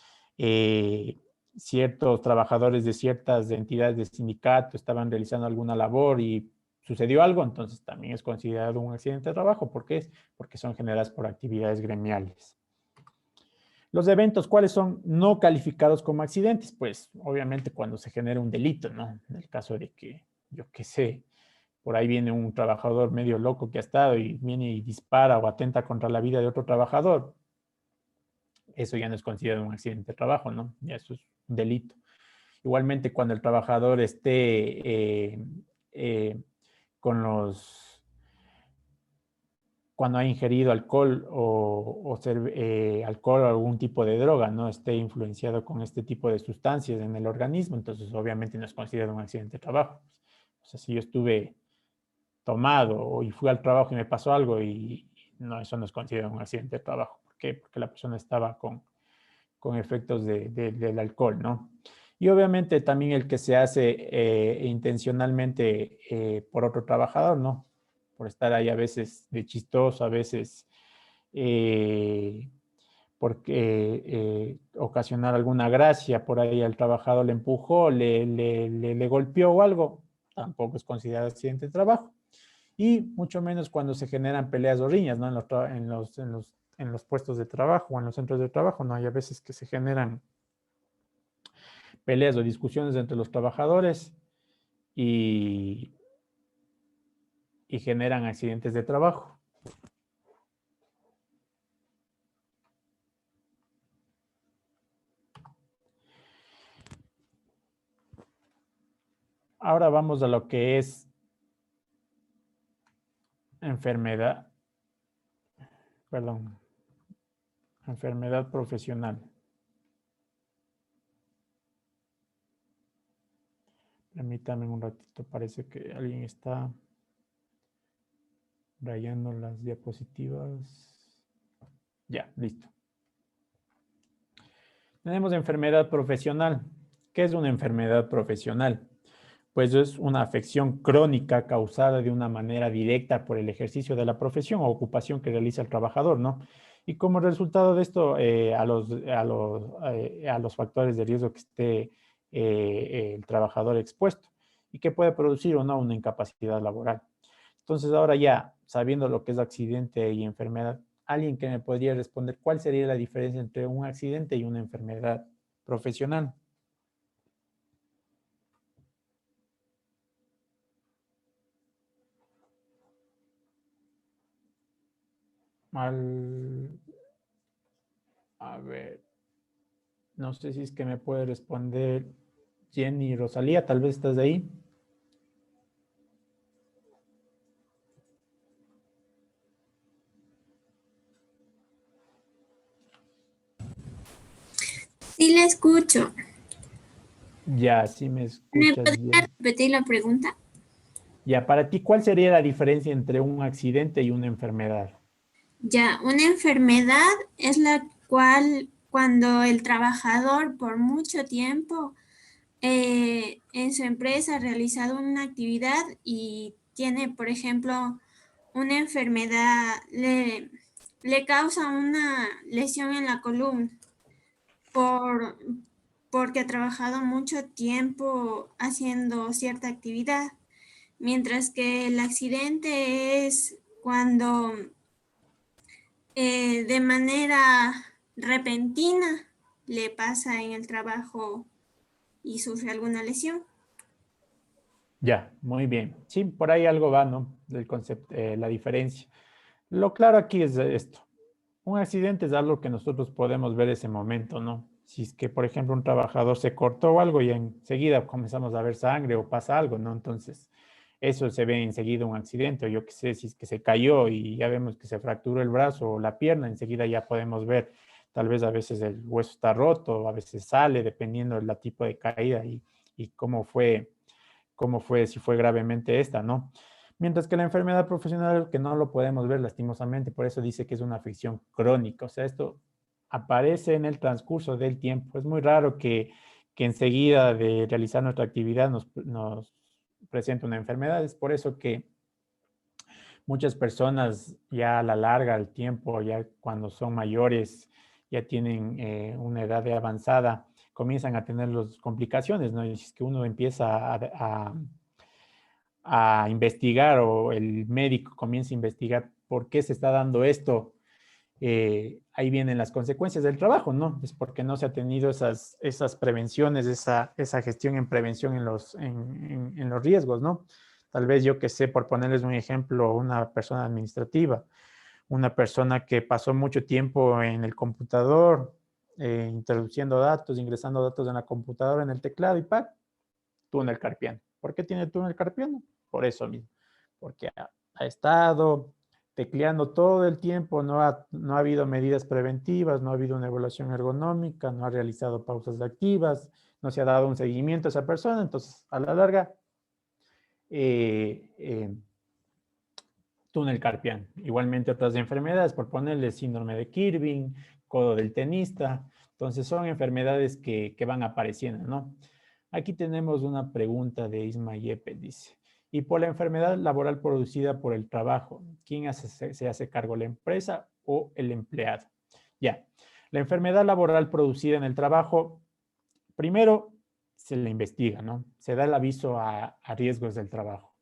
ciertos trabajadores de ciertas entidades de sindicato estaban realizando alguna labor y sucedió algo, entonces también es considerado un accidente de trabajo. ¿Por qué? Porque son generadas por actividades gremiales. Los eventos, ¿cuáles son no calificados como accidentes? Pues obviamente cuando se genera un delito, ¿no? En el caso de que, yo qué sé, por ahí viene un trabajador medio loco que ha estado y viene y dispara o atenta contra la vida de otro trabajador, eso ya no es considerado un accidente de trabajo, ¿no? Ya eso es un delito. Igualmente, cuando el trabajador esté con cuando ha ingerido alcohol alcohol o algún tipo de droga, ¿no? Esté influenciado con este tipo de sustancias en el organismo, entonces obviamente no es considerado un accidente de trabajo. O sea, si yo estuve tomado y fui al trabajo y me pasó algo y no, eso no es considerado un accidente de trabajo. ¿Por qué? Porque la persona estaba con efectos del alcohol, ¿no? Y obviamente también el que se hace intencionalmente por otro trabajador, ¿no? Por estar ahí a veces de chistoso, a veces porque ocasionar alguna gracia, por ahí al trabajador le empujó, le golpeó o algo, tampoco es considerado accidente de trabajo. Y mucho menos cuando se generan peleas o riñas, ¿no? En los puestos de trabajo o en los centros de trabajo, ¿no? Hay a veces que se generan peleas o discusiones entre los trabajadores y, y generan accidentes de trabajo. Ahora vamos a lo que es enfermedad, perdón, enfermedad profesional. Permítame un ratito, parece que alguien está rayando las diapositivas. Ya, listo. Tenemos enfermedad profesional. ¿Qué es una enfermedad profesional? Pues es una afección crónica causada de una manera directa por el ejercicio de la profesión o ocupación que realiza el trabajador, ¿no? Y como resultado de esto, a los factores de riesgo que esté el trabajador expuesto y que puede producir o no una incapacidad laboral. Entonces, ahora ya, sabiendo lo que es accidente y enfermedad, alguien que me podría responder cuál sería la diferencia entre un accidente y una enfermedad profesional. A ver, no sé si es que me puede responder Jenny Rosalía, tal vez estás ahí. Sí, la escucho. Ya, sí me ¿Me escuchas podría bien. repetir la pregunta? Ya, para ti, ¿cuál sería la diferencia entre un accidente y una enfermedad? Ya, una enfermedad es la cual cuando el trabajador por mucho tiempo en su empresa ha realizado una actividad y tiene, por ejemplo, una enfermedad, le causa una lesión en la columna por, porque ha trabajado mucho tiempo haciendo cierta actividad. Mientras que el accidente es cuando de manera repentina le pasa en el trabajo y sufre alguna lesión. Ya, muy bien. Sí, por ahí algo va, ¿no? Del concepto, la diferencia. Lo claro aquí es esto. Un accidente es algo que nosotros podemos ver ese momento, ¿no? Si es que, por ejemplo, un trabajador se cortó o algo y enseguida comenzamos a ver sangre o pasa algo, ¿no? Entonces, eso se ve enseguida un accidente, o yo qué sé, si es que se cayó y ya vemos que se fracturó el brazo o la pierna, enseguida ya podemos ver, tal vez a veces el hueso está roto, a veces sale, dependiendo del tipo de caída y cómo fue, si fue gravemente esta, ¿no? Mientras que la enfermedad profesional, que no lo podemos ver lastimosamente, por eso dice que es una afección crónica, o sea, esto aparece en el transcurso del tiempo. Es muy raro que enseguida de realizar nuestra actividad nos presente una enfermedad, es por eso que muchas personas ya a la larga, al tiempo, ya cuando son mayores, ya tienen una edad de avanzada, comienzan a tener las complicaciones, ¿no? Y si es que uno empieza a investigar o el médico comienza a investigar por qué se está dando esto, ahí vienen las consecuencias del trabajo, ¿no? Es porque no se ha tenido esas prevenciones, esa gestión en prevención en los riesgos, ¿no? Tal vez yo que sé, por ponerles un ejemplo, una persona administrativa, una persona que pasó mucho tiempo en el computador, introduciendo datos, ingresando datos en la computadora, en el teclado y ¡pac! Túnel carpiano. ¿Por qué tiene túnel carpiano? Por eso mismo, porque ha estado tecleando todo el tiempo, no ha habido medidas preventivas, no ha habido una evaluación ergonómica, no ha realizado pausas activas, no se ha dado un seguimiento a esa persona, entonces a la larga, túnel carpiano. Igualmente otras enfermedades, por ponerle síndrome de Kirby, codo del tenista, entonces son enfermedades que van apareciendo, ¿no? Aquí tenemos una pregunta de Isma Yepes, dice. Y por la enfermedad laboral producida por el trabajo, ¿quién se hace cargo, la empresa o el empleado? Ya, la enfermedad laboral producida en el trabajo, primero se le investiga, ¿no? Se da el aviso a riesgos del trabajo.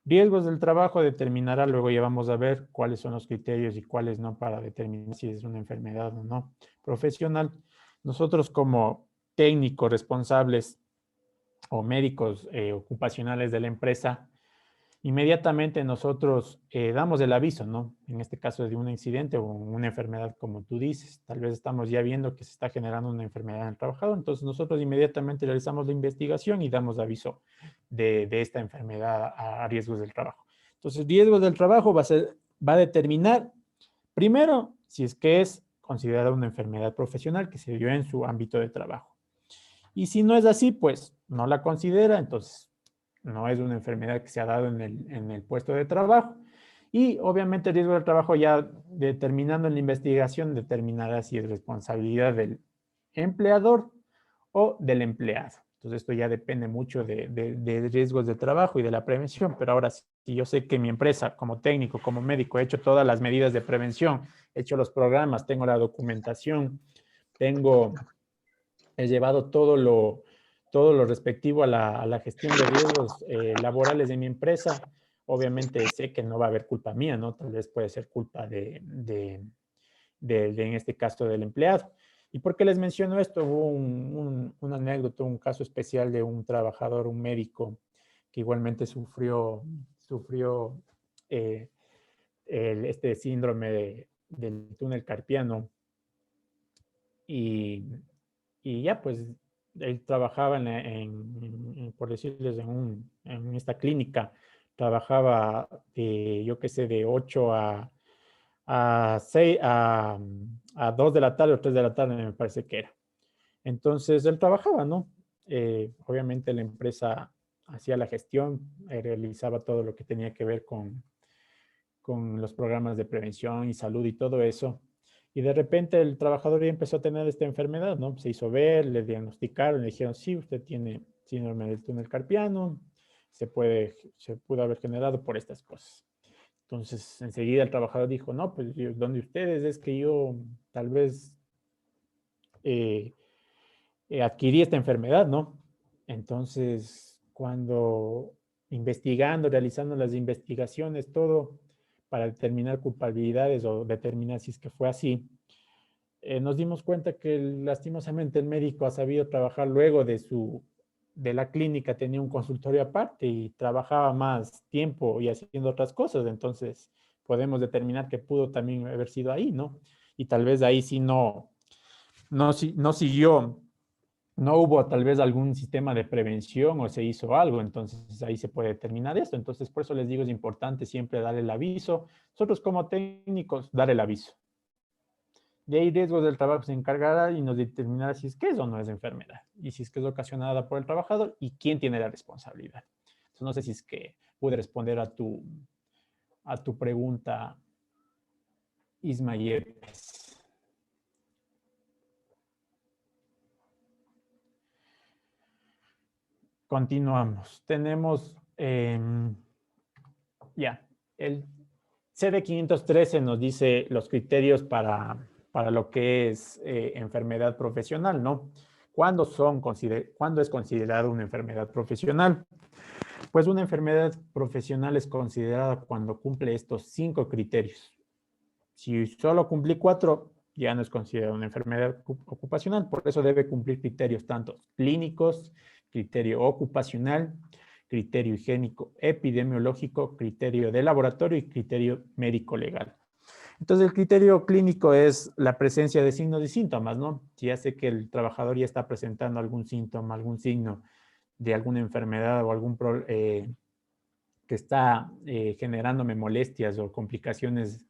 Riesgos del trabajo determinará, luego ya vamos a ver cuáles son los criterios y cuáles no para determinar si es una enfermedad o no profesional. Nosotros como técnicos responsables o médicos ocupacionales de la empresa, inmediatamente nosotros damos el aviso, ¿no? En este caso de un incidente o una enfermedad, como tú dices. Tal vez estamos ya viendo que se está generando una enfermedad en el trabajador, entonces nosotros inmediatamente realizamos la investigación y damos aviso de esta enfermedad a riesgos del trabajo. Entonces, riesgos del trabajo va a determinar, primero, si es que es considerada una enfermedad profesional que se dio en su ámbito de trabajo. Y si no es así, pues no la considera, entonces no es una enfermedad que se ha dado en el puesto de trabajo. Y obviamente el riesgo del trabajo ya determinando en la investigación determinará si es responsabilidad del empleador o del empleado. Entonces esto ya depende mucho de riesgos de trabajo y de la prevención, pero ahora si yo sé que mi empresa como técnico, como médico, he hecho todas las medidas de prevención, he hecho los programas, tengo la documentación, he llevado todo lo respectivo a la gestión de riesgos laborales de mi empresa. Obviamente sé que no va a haber culpa mía, ¿no? Tal vez puede ser culpa en este caso, del empleado. ¿Y por qué les menciono esto? Hubo una anécdota, un caso especial de un trabajador, un médico, que igualmente sufrió este síndrome del túnel carpiano. Y ya, pues, él trabajaba por decirles, en esta clínica, trabajaba yo qué sé, de 8 a 6, a 2 de la tarde o 3 de la tarde, me parece que era. Entonces, él trabajaba, ¿no? Obviamente la empresa hacía la gestión, realizaba todo lo que tenía que ver con los programas de prevención y salud y todo eso. Y de repente el trabajador ya empezó a tener esta enfermedad, ¿no? Se hizo ver, le diagnosticaron, le dijeron, sí, usted tiene síndrome del túnel carpiano, se pudo haber generado por estas cosas. Entonces, enseguida el trabajador dijo, no, pues, ¿dónde ustedes? Es que yo tal vez adquirí esta enfermedad, ¿no? Entonces, cuando investigando, realizando las investigaciones, todo para determinar culpabilidades o determinar si es que fue así, nos dimos cuenta que lastimosamente el médico ha sabido trabajar luego de la clínica, tenía un consultorio aparte y trabajaba más tiempo y haciendo otras cosas, entonces podemos determinar que pudo también haber sido ahí, ¿no? Y tal vez ahí sí no siguió, no hubo tal vez algún sistema de prevención o se hizo algo, entonces ahí se puede determinar esto. Entonces, por eso les digo, es importante siempre dar el aviso. Nosotros como técnicos, dar el aviso. De ahí riesgos del trabajo se encargará y nos determinará si es que es o no es enfermedad y si es que es ocasionada por el trabajador y quién tiene la responsabilidad. Entonces, no sé si es que pude responder a tu pregunta, Isma Yepes. Continuamos. Tenemos ya el CD513 nos dice los criterios para para lo que es enfermedad profesional, ¿no? ¿Cuándo es considerada una enfermedad profesional? Pues una enfermedad profesional es considerada cuando cumple estos 5 criterios. Si solo cumplí 4, ya no es considerada una enfermedad ocupacional. Por eso debe cumplir criterios tanto clínicos, criterio ocupacional, criterio higiénico epidemiológico, criterio de laboratorio y criterio médico legal. Entonces, el criterio clínico es la presencia de signos y síntomas, ¿no? Si ya sé que el trabajador ya está presentando algún síntoma, algún signo de alguna enfermedad o algún que está generándome molestias o complicaciones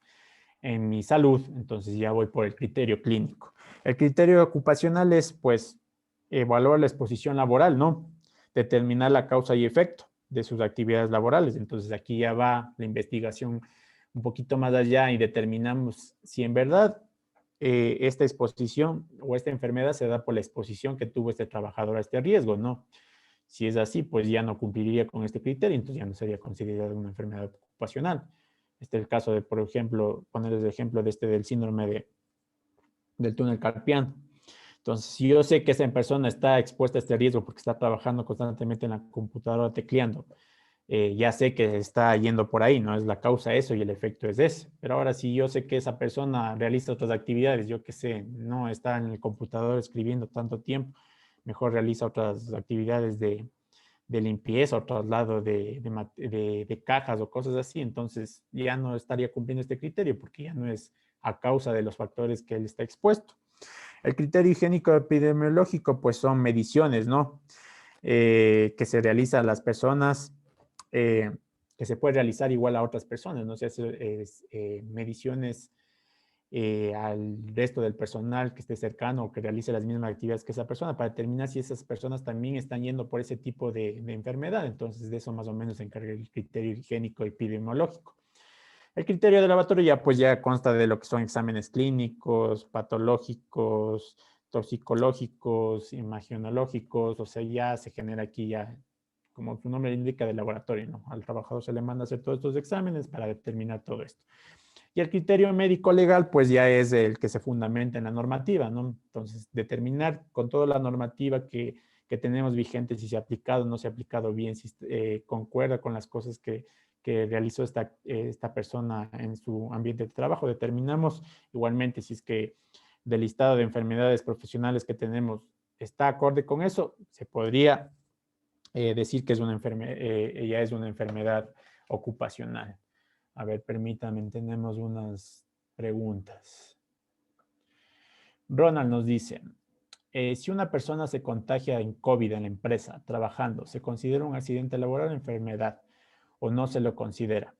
en mi salud, entonces ya voy por el criterio clínico. El criterio ocupacional es, pues, evaluar la exposición laboral, ¿no? Determinar la causa y efecto de sus actividades laborales. Entonces, aquí ya va la investigación un poquito más allá y determinamos si en verdad esta exposición o esta enfermedad se da por la exposición que tuvo este trabajador a este riesgo, ¿no? Si es así, pues ya no cumpliría con este criterio, entonces ya no sería considerada una enfermedad ocupacional. Este es el caso de, por ejemplo, ponerles el ejemplo de del síndrome del túnel carpiano. Entonces, si yo sé que esa persona está expuesta a este riesgo porque está trabajando constantemente en la computadora tecleando, ya sé que está yendo por ahí, ¿no? Es la causa eso y el efecto es ese. Pero ahora si yo sé que esa persona realiza otras actividades, yo qué sé, no está en el computador escribiendo tanto tiempo, mejor realiza otras actividades de limpieza o traslado de cajas o cosas así, entonces ya no estaría cumpliendo este criterio porque ya no es a causa de los factores que él está expuesto. El criterio higiénico epidemiológico, pues son mediciones, ¿no? Que se realizan a las personas, que se puede realizar igual a otras personas, ¿no? Se hace mediciones al resto del personal que esté cercano o que realice las mismas actividades que esa persona para determinar si esas personas también están yendo por ese tipo de enfermedad. Entonces, de eso más o menos se encarga el criterio higiénico epidemiológico. El criterio de laboratorio ya pues ya consta de lo que son exámenes clínicos, patológicos, toxicológicos, imagenológicos, o sea, ya se genera aquí ya, como su nombre indica, de laboratorio, ¿no? Al trabajador se le manda a hacer todos estos exámenes para determinar todo esto. Y el criterio médico legal, pues ya es el que se fundamenta en la normativa, ¿no? Entonces, determinar con toda la normativa que tenemos vigente si se ha aplicado o no se ha aplicado bien, si concuerda con las cosas que realizó esta persona en su ambiente de trabajo. Determinamos igualmente si es que del listado de enfermedades profesionales que tenemos está acorde con eso, se podría decir que es ella es una enfermedad ocupacional. A ver, permítanme, tenemos unas preguntas. Ronald nos dice, si una persona se contagia en COVID en la empresa, trabajando, ¿se considera un accidente laboral o enfermedad o no se lo considera?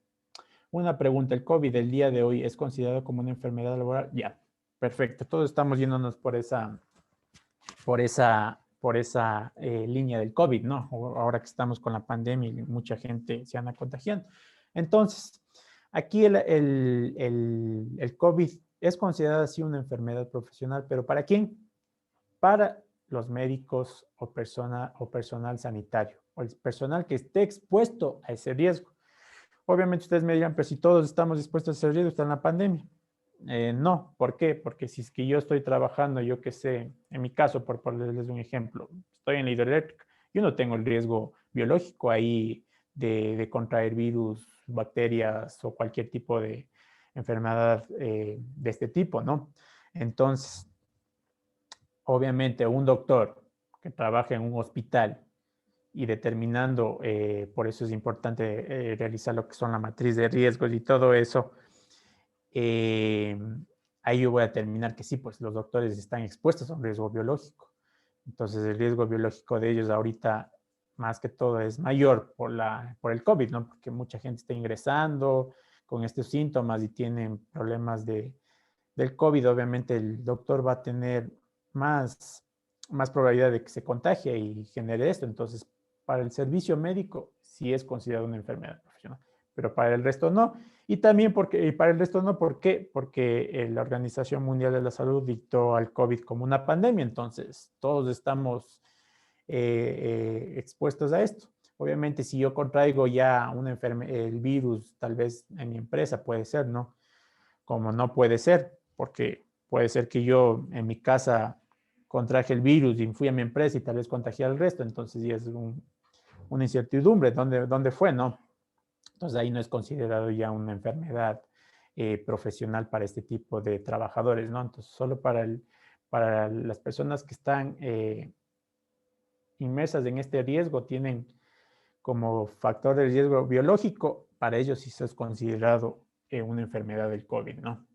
Una pregunta, ¿el COVID del día de hoy es considerado como una enfermedad laboral? Ya, perfecto. Todos estamos yéndonos por esa línea del COVID, ¿no? Ahora que estamos con la pandemia y mucha gente se anda contagiando. Entonces, aquí el COVID es considerado así una enfermedad profesional, pero ¿para quién? Para los médicos o personal sanitario, o el personal que esté expuesto a ese riesgo. Obviamente ustedes me dirán, pero si todos estamos expuestos a ese riesgo, está en la pandemia. No, ¿por qué? Porque si es que yo estoy trabajando, yo qué sé, en mi caso, por ponerles un ejemplo, estoy en la hidroeléctrica, yo no tengo el riesgo biológico ahí de contraer virus, bacterias o cualquier tipo de enfermedad de este tipo, ¿no? Entonces, obviamente, un doctor que trabaja en un hospital y determinando, por eso es importante realizar lo que son la matriz de riesgos y todo eso, ahí yo voy a determinar que sí, pues los doctores están expuestos a un riesgo biológico. Entonces el riesgo biológico de ellos ahorita más que todo es mayor por el COVID, ¿no? Porque mucha gente está ingresando con estos síntomas y tienen problemas del COVID. Obviamente el doctor va a tener más probabilidad de que se contagie y genere esto. Entonces, para el servicio médico sí es considerado una enfermedad profesional, pero para el resto no. Y también para el resto no, ¿por qué? Porque la Organización Mundial de la Salud dictó al COVID como una pandemia, entonces todos estamos expuestos a esto. Obviamente, si yo contraigo ya el virus, tal vez en mi empresa puede ser, ¿no? Como no puede ser, porque puede ser que yo en mi casa contraje el virus y fui a mi empresa y tal vez contagié al resto, entonces ya es una incertidumbre, ¿dónde fue, no? Entonces ahí no es considerado ya una enfermedad profesional para este tipo de trabajadores, ¿no? Entonces solo para las personas que están inmersas en este riesgo tienen como factor de riesgo biológico, para ellos sí se es considerado una enfermedad del COVID, ¿no?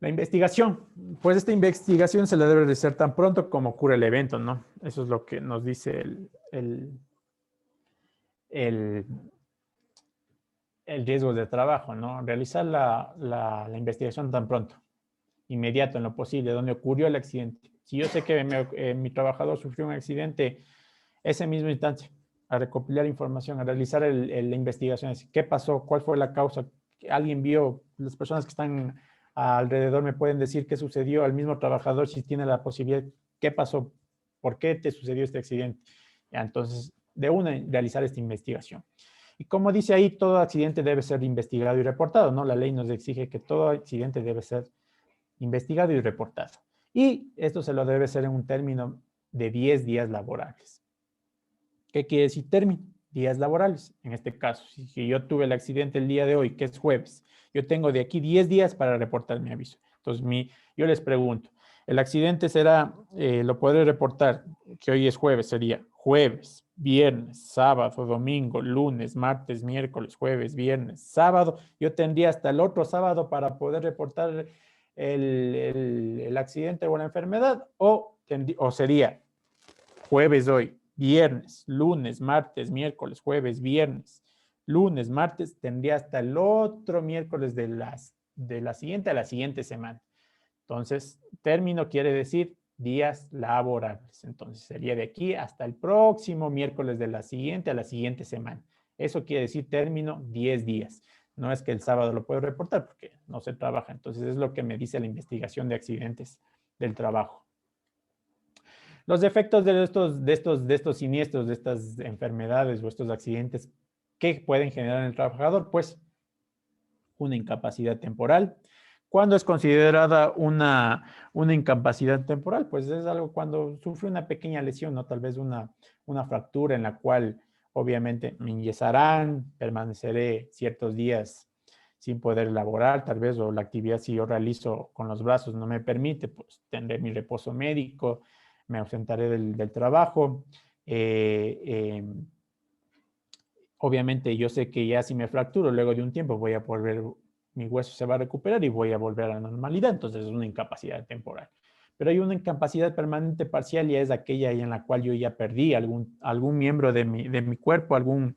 La investigación, pues esta investigación se la debe realizar tan pronto como ocurre el evento, ¿no? Eso es lo que nos dice el riesgo de trabajo, ¿no? Realizar la investigación tan pronto, inmediato en lo posible, donde ocurrió el accidente. Si yo sé que mi trabajador sufrió un accidente, ese mismo instante, a recopilar información, a realizar la investigación, qué pasó, cuál fue la causa, alguien vio, las personas que están alrededor me pueden decir qué sucedió al mismo trabajador si tiene la posibilidad, qué pasó, por qué te sucedió este accidente. Ya, entonces, de una, realizar esta investigación. Y como dice ahí, todo accidente debe ser investigado y reportado, ¿no? La ley nos exige que todo accidente debe ser investigado y reportado. Y esto se lo debe hacer en un término de 10 días laborables. ¿Qué quiere decir término? Días laborales. En este caso, si yo tuve el accidente el día de hoy, que es jueves, yo tengo de aquí 10 días para reportar mi aviso. Entonces, yo les pregunto, el accidente será, lo podré reportar, que hoy es jueves, sería jueves, viernes, sábado, domingo, lunes, martes, miércoles, jueves, viernes, sábado. Yo tendría hasta el otro sábado para poder reportar el accidente o la enfermedad, o sería jueves hoy, viernes, lunes, martes, miércoles, jueves, viernes, lunes, martes, tendría hasta el otro miércoles de la siguiente a la siguiente semana. Entonces, término quiere decir días laborables. Entonces, sería de aquí hasta el próximo miércoles de la siguiente a la siguiente semana. Eso quiere decir término 10 días. No es que el sábado lo puedo reportar porque no se trabaja. Entonces, es lo que me dice la investigación de accidentes del trabajo. Los efectos de estos siniestros, de estas enfermedades o estos accidentes, ¿qué pueden generar en el trabajador? Pues una incapacidad temporal. ¿Cuándo es considerada una incapacidad temporal? Pues es algo cuando sufre una pequeña lesión, ¿no? Tal vez una fractura en la cual obviamente me enyesarán, permaneceré ciertos días sin poder laborar, tal vez, o la actividad si yo realizo con los brazos no me permite, pues tendré mi reposo médico, me ausentaré del trabajo. Obviamente yo sé que ya si me fracturo, luego de un tiempo voy a volver, mi hueso se va a recuperar y voy a volver a la normalidad, entonces es una incapacidad temporal. Pero hay una incapacidad permanente parcial y es aquella en la cual yo ya perdí algún miembro de mi cuerpo, algún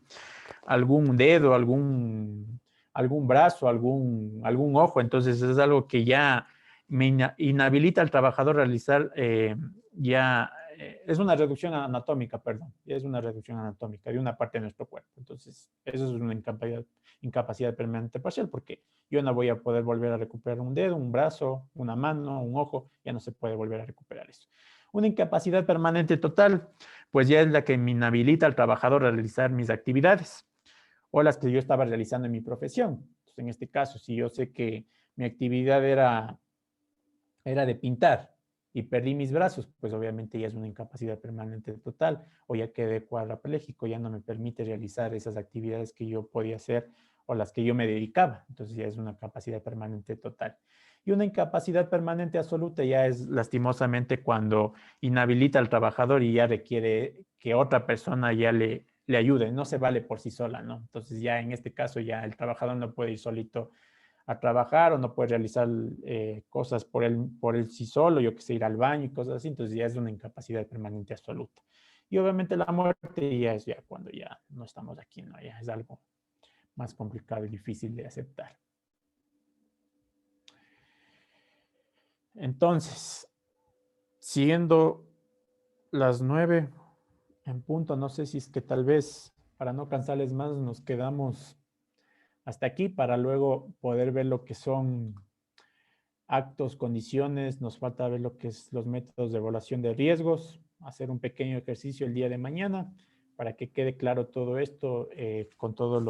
dedo, algún brazo, algún ojo, entonces es algo que ya me inhabilita al trabajador realizar es una reducción anatómica, perdón, es una reducción anatómica de una parte de nuestro cuerpo. Entonces, eso es una incapacidad permanente parcial, porque yo no voy a poder volver a recuperar un dedo, un brazo, una mano, un ojo, ya no se puede volver a recuperar eso. Una incapacidad permanente total, pues ya es la que me inhabilita al trabajador a realizar mis actividades o las que yo estaba realizando en mi profesión. Entonces, en este caso, si yo sé que mi actividad era de pintar y perdí mis brazos, pues obviamente ya es una incapacidad permanente total, o ya quedé cuadraplégico, ya no me permite realizar esas actividades que yo podía hacer o las que yo me dedicaba. Entonces ya es una capacidad permanente total. Y una incapacidad permanente absoluta ya es lastimosamente cuando inhabilita al trabajador y ya requiere que otra persona ya le ayude, no se vale por sí sola, ¿no? Entonces ya en este caso ya el trabajador no puede ir solito a trabajar o no puede realizar cosas por él sí solo, yo que sé, ir al baño y cosas así, entonces ya es una incapacidad permanente absoluta. Y obviamente la muerte ya es ya cuando ya no estamos aquí, ¿no? Ya es algo más complicado y difícil de aceptar. Entonces, siendo las 9 en punto, no sé si es que tal vez para no cansarles más nos quedamos hasta aquí para luego poder ver lo que son actos, condiciones, nos falta ver lo que es los métodos de evaluación de riesgos, hacer un pequeño ejercicio el día de mañana para que quede claro todo esto con todos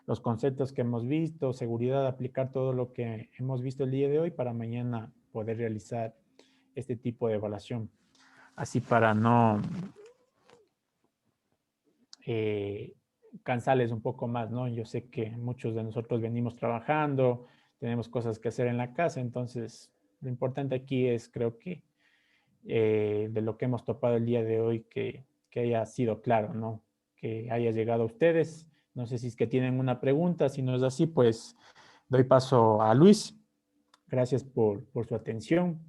los conceptos que hemos visto, seguridad, aplicar todo lo que hemos visto el día de hoy para mañana poder realizar este tipo de evaluación. Así para no cansarles un poco más, ¿no? Yo sé que muchos de nosotros venimos trabajando, tenemos cosas que hacer en la casa, entonces lo importante aquí es, creo que, de lo que hemos topado el día de hoy, que haya sido claro, ¿no? Que haya llegado a ustedes. No sé si es que tienen una pregunta, si no es así, pues doy paso a Luis. Gracias por su atención.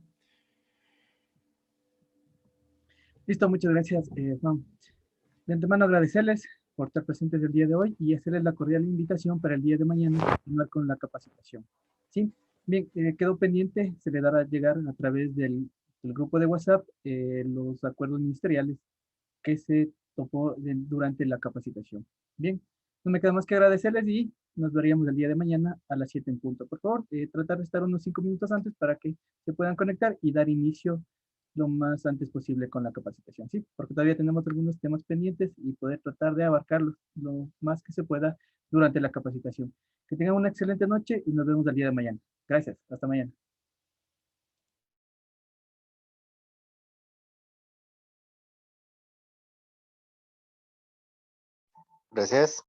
Listo, muchas gracias, Juan. De antemano agradecerles por estar presentes el día de hoy y hacerles la cordial invitación para el día de mañana continuar con la capacitación. ¿Sí? Bien, quedó pendiente, se le dará a llegar a través del grupo de WhatsApp los acuerdos ministeriales que se topó durante la capacitación. Bien, no me queda más que agradecerles y nos veríamos el día de mañana a las 7 en punto. Por favor, tratar de estar unos 5 minutos antes para que se puedan conectar y dar inicio lo más antes posible con la capacitación, ¿sí? Porque todavía tenemos algunos temas pendientes y poder tratar de abarcarlos lo más que se pueda durante la capacitación. Que tengan una excelente noche y nos vemos el día de mañana. Gracias, hasta mañana. Gracias.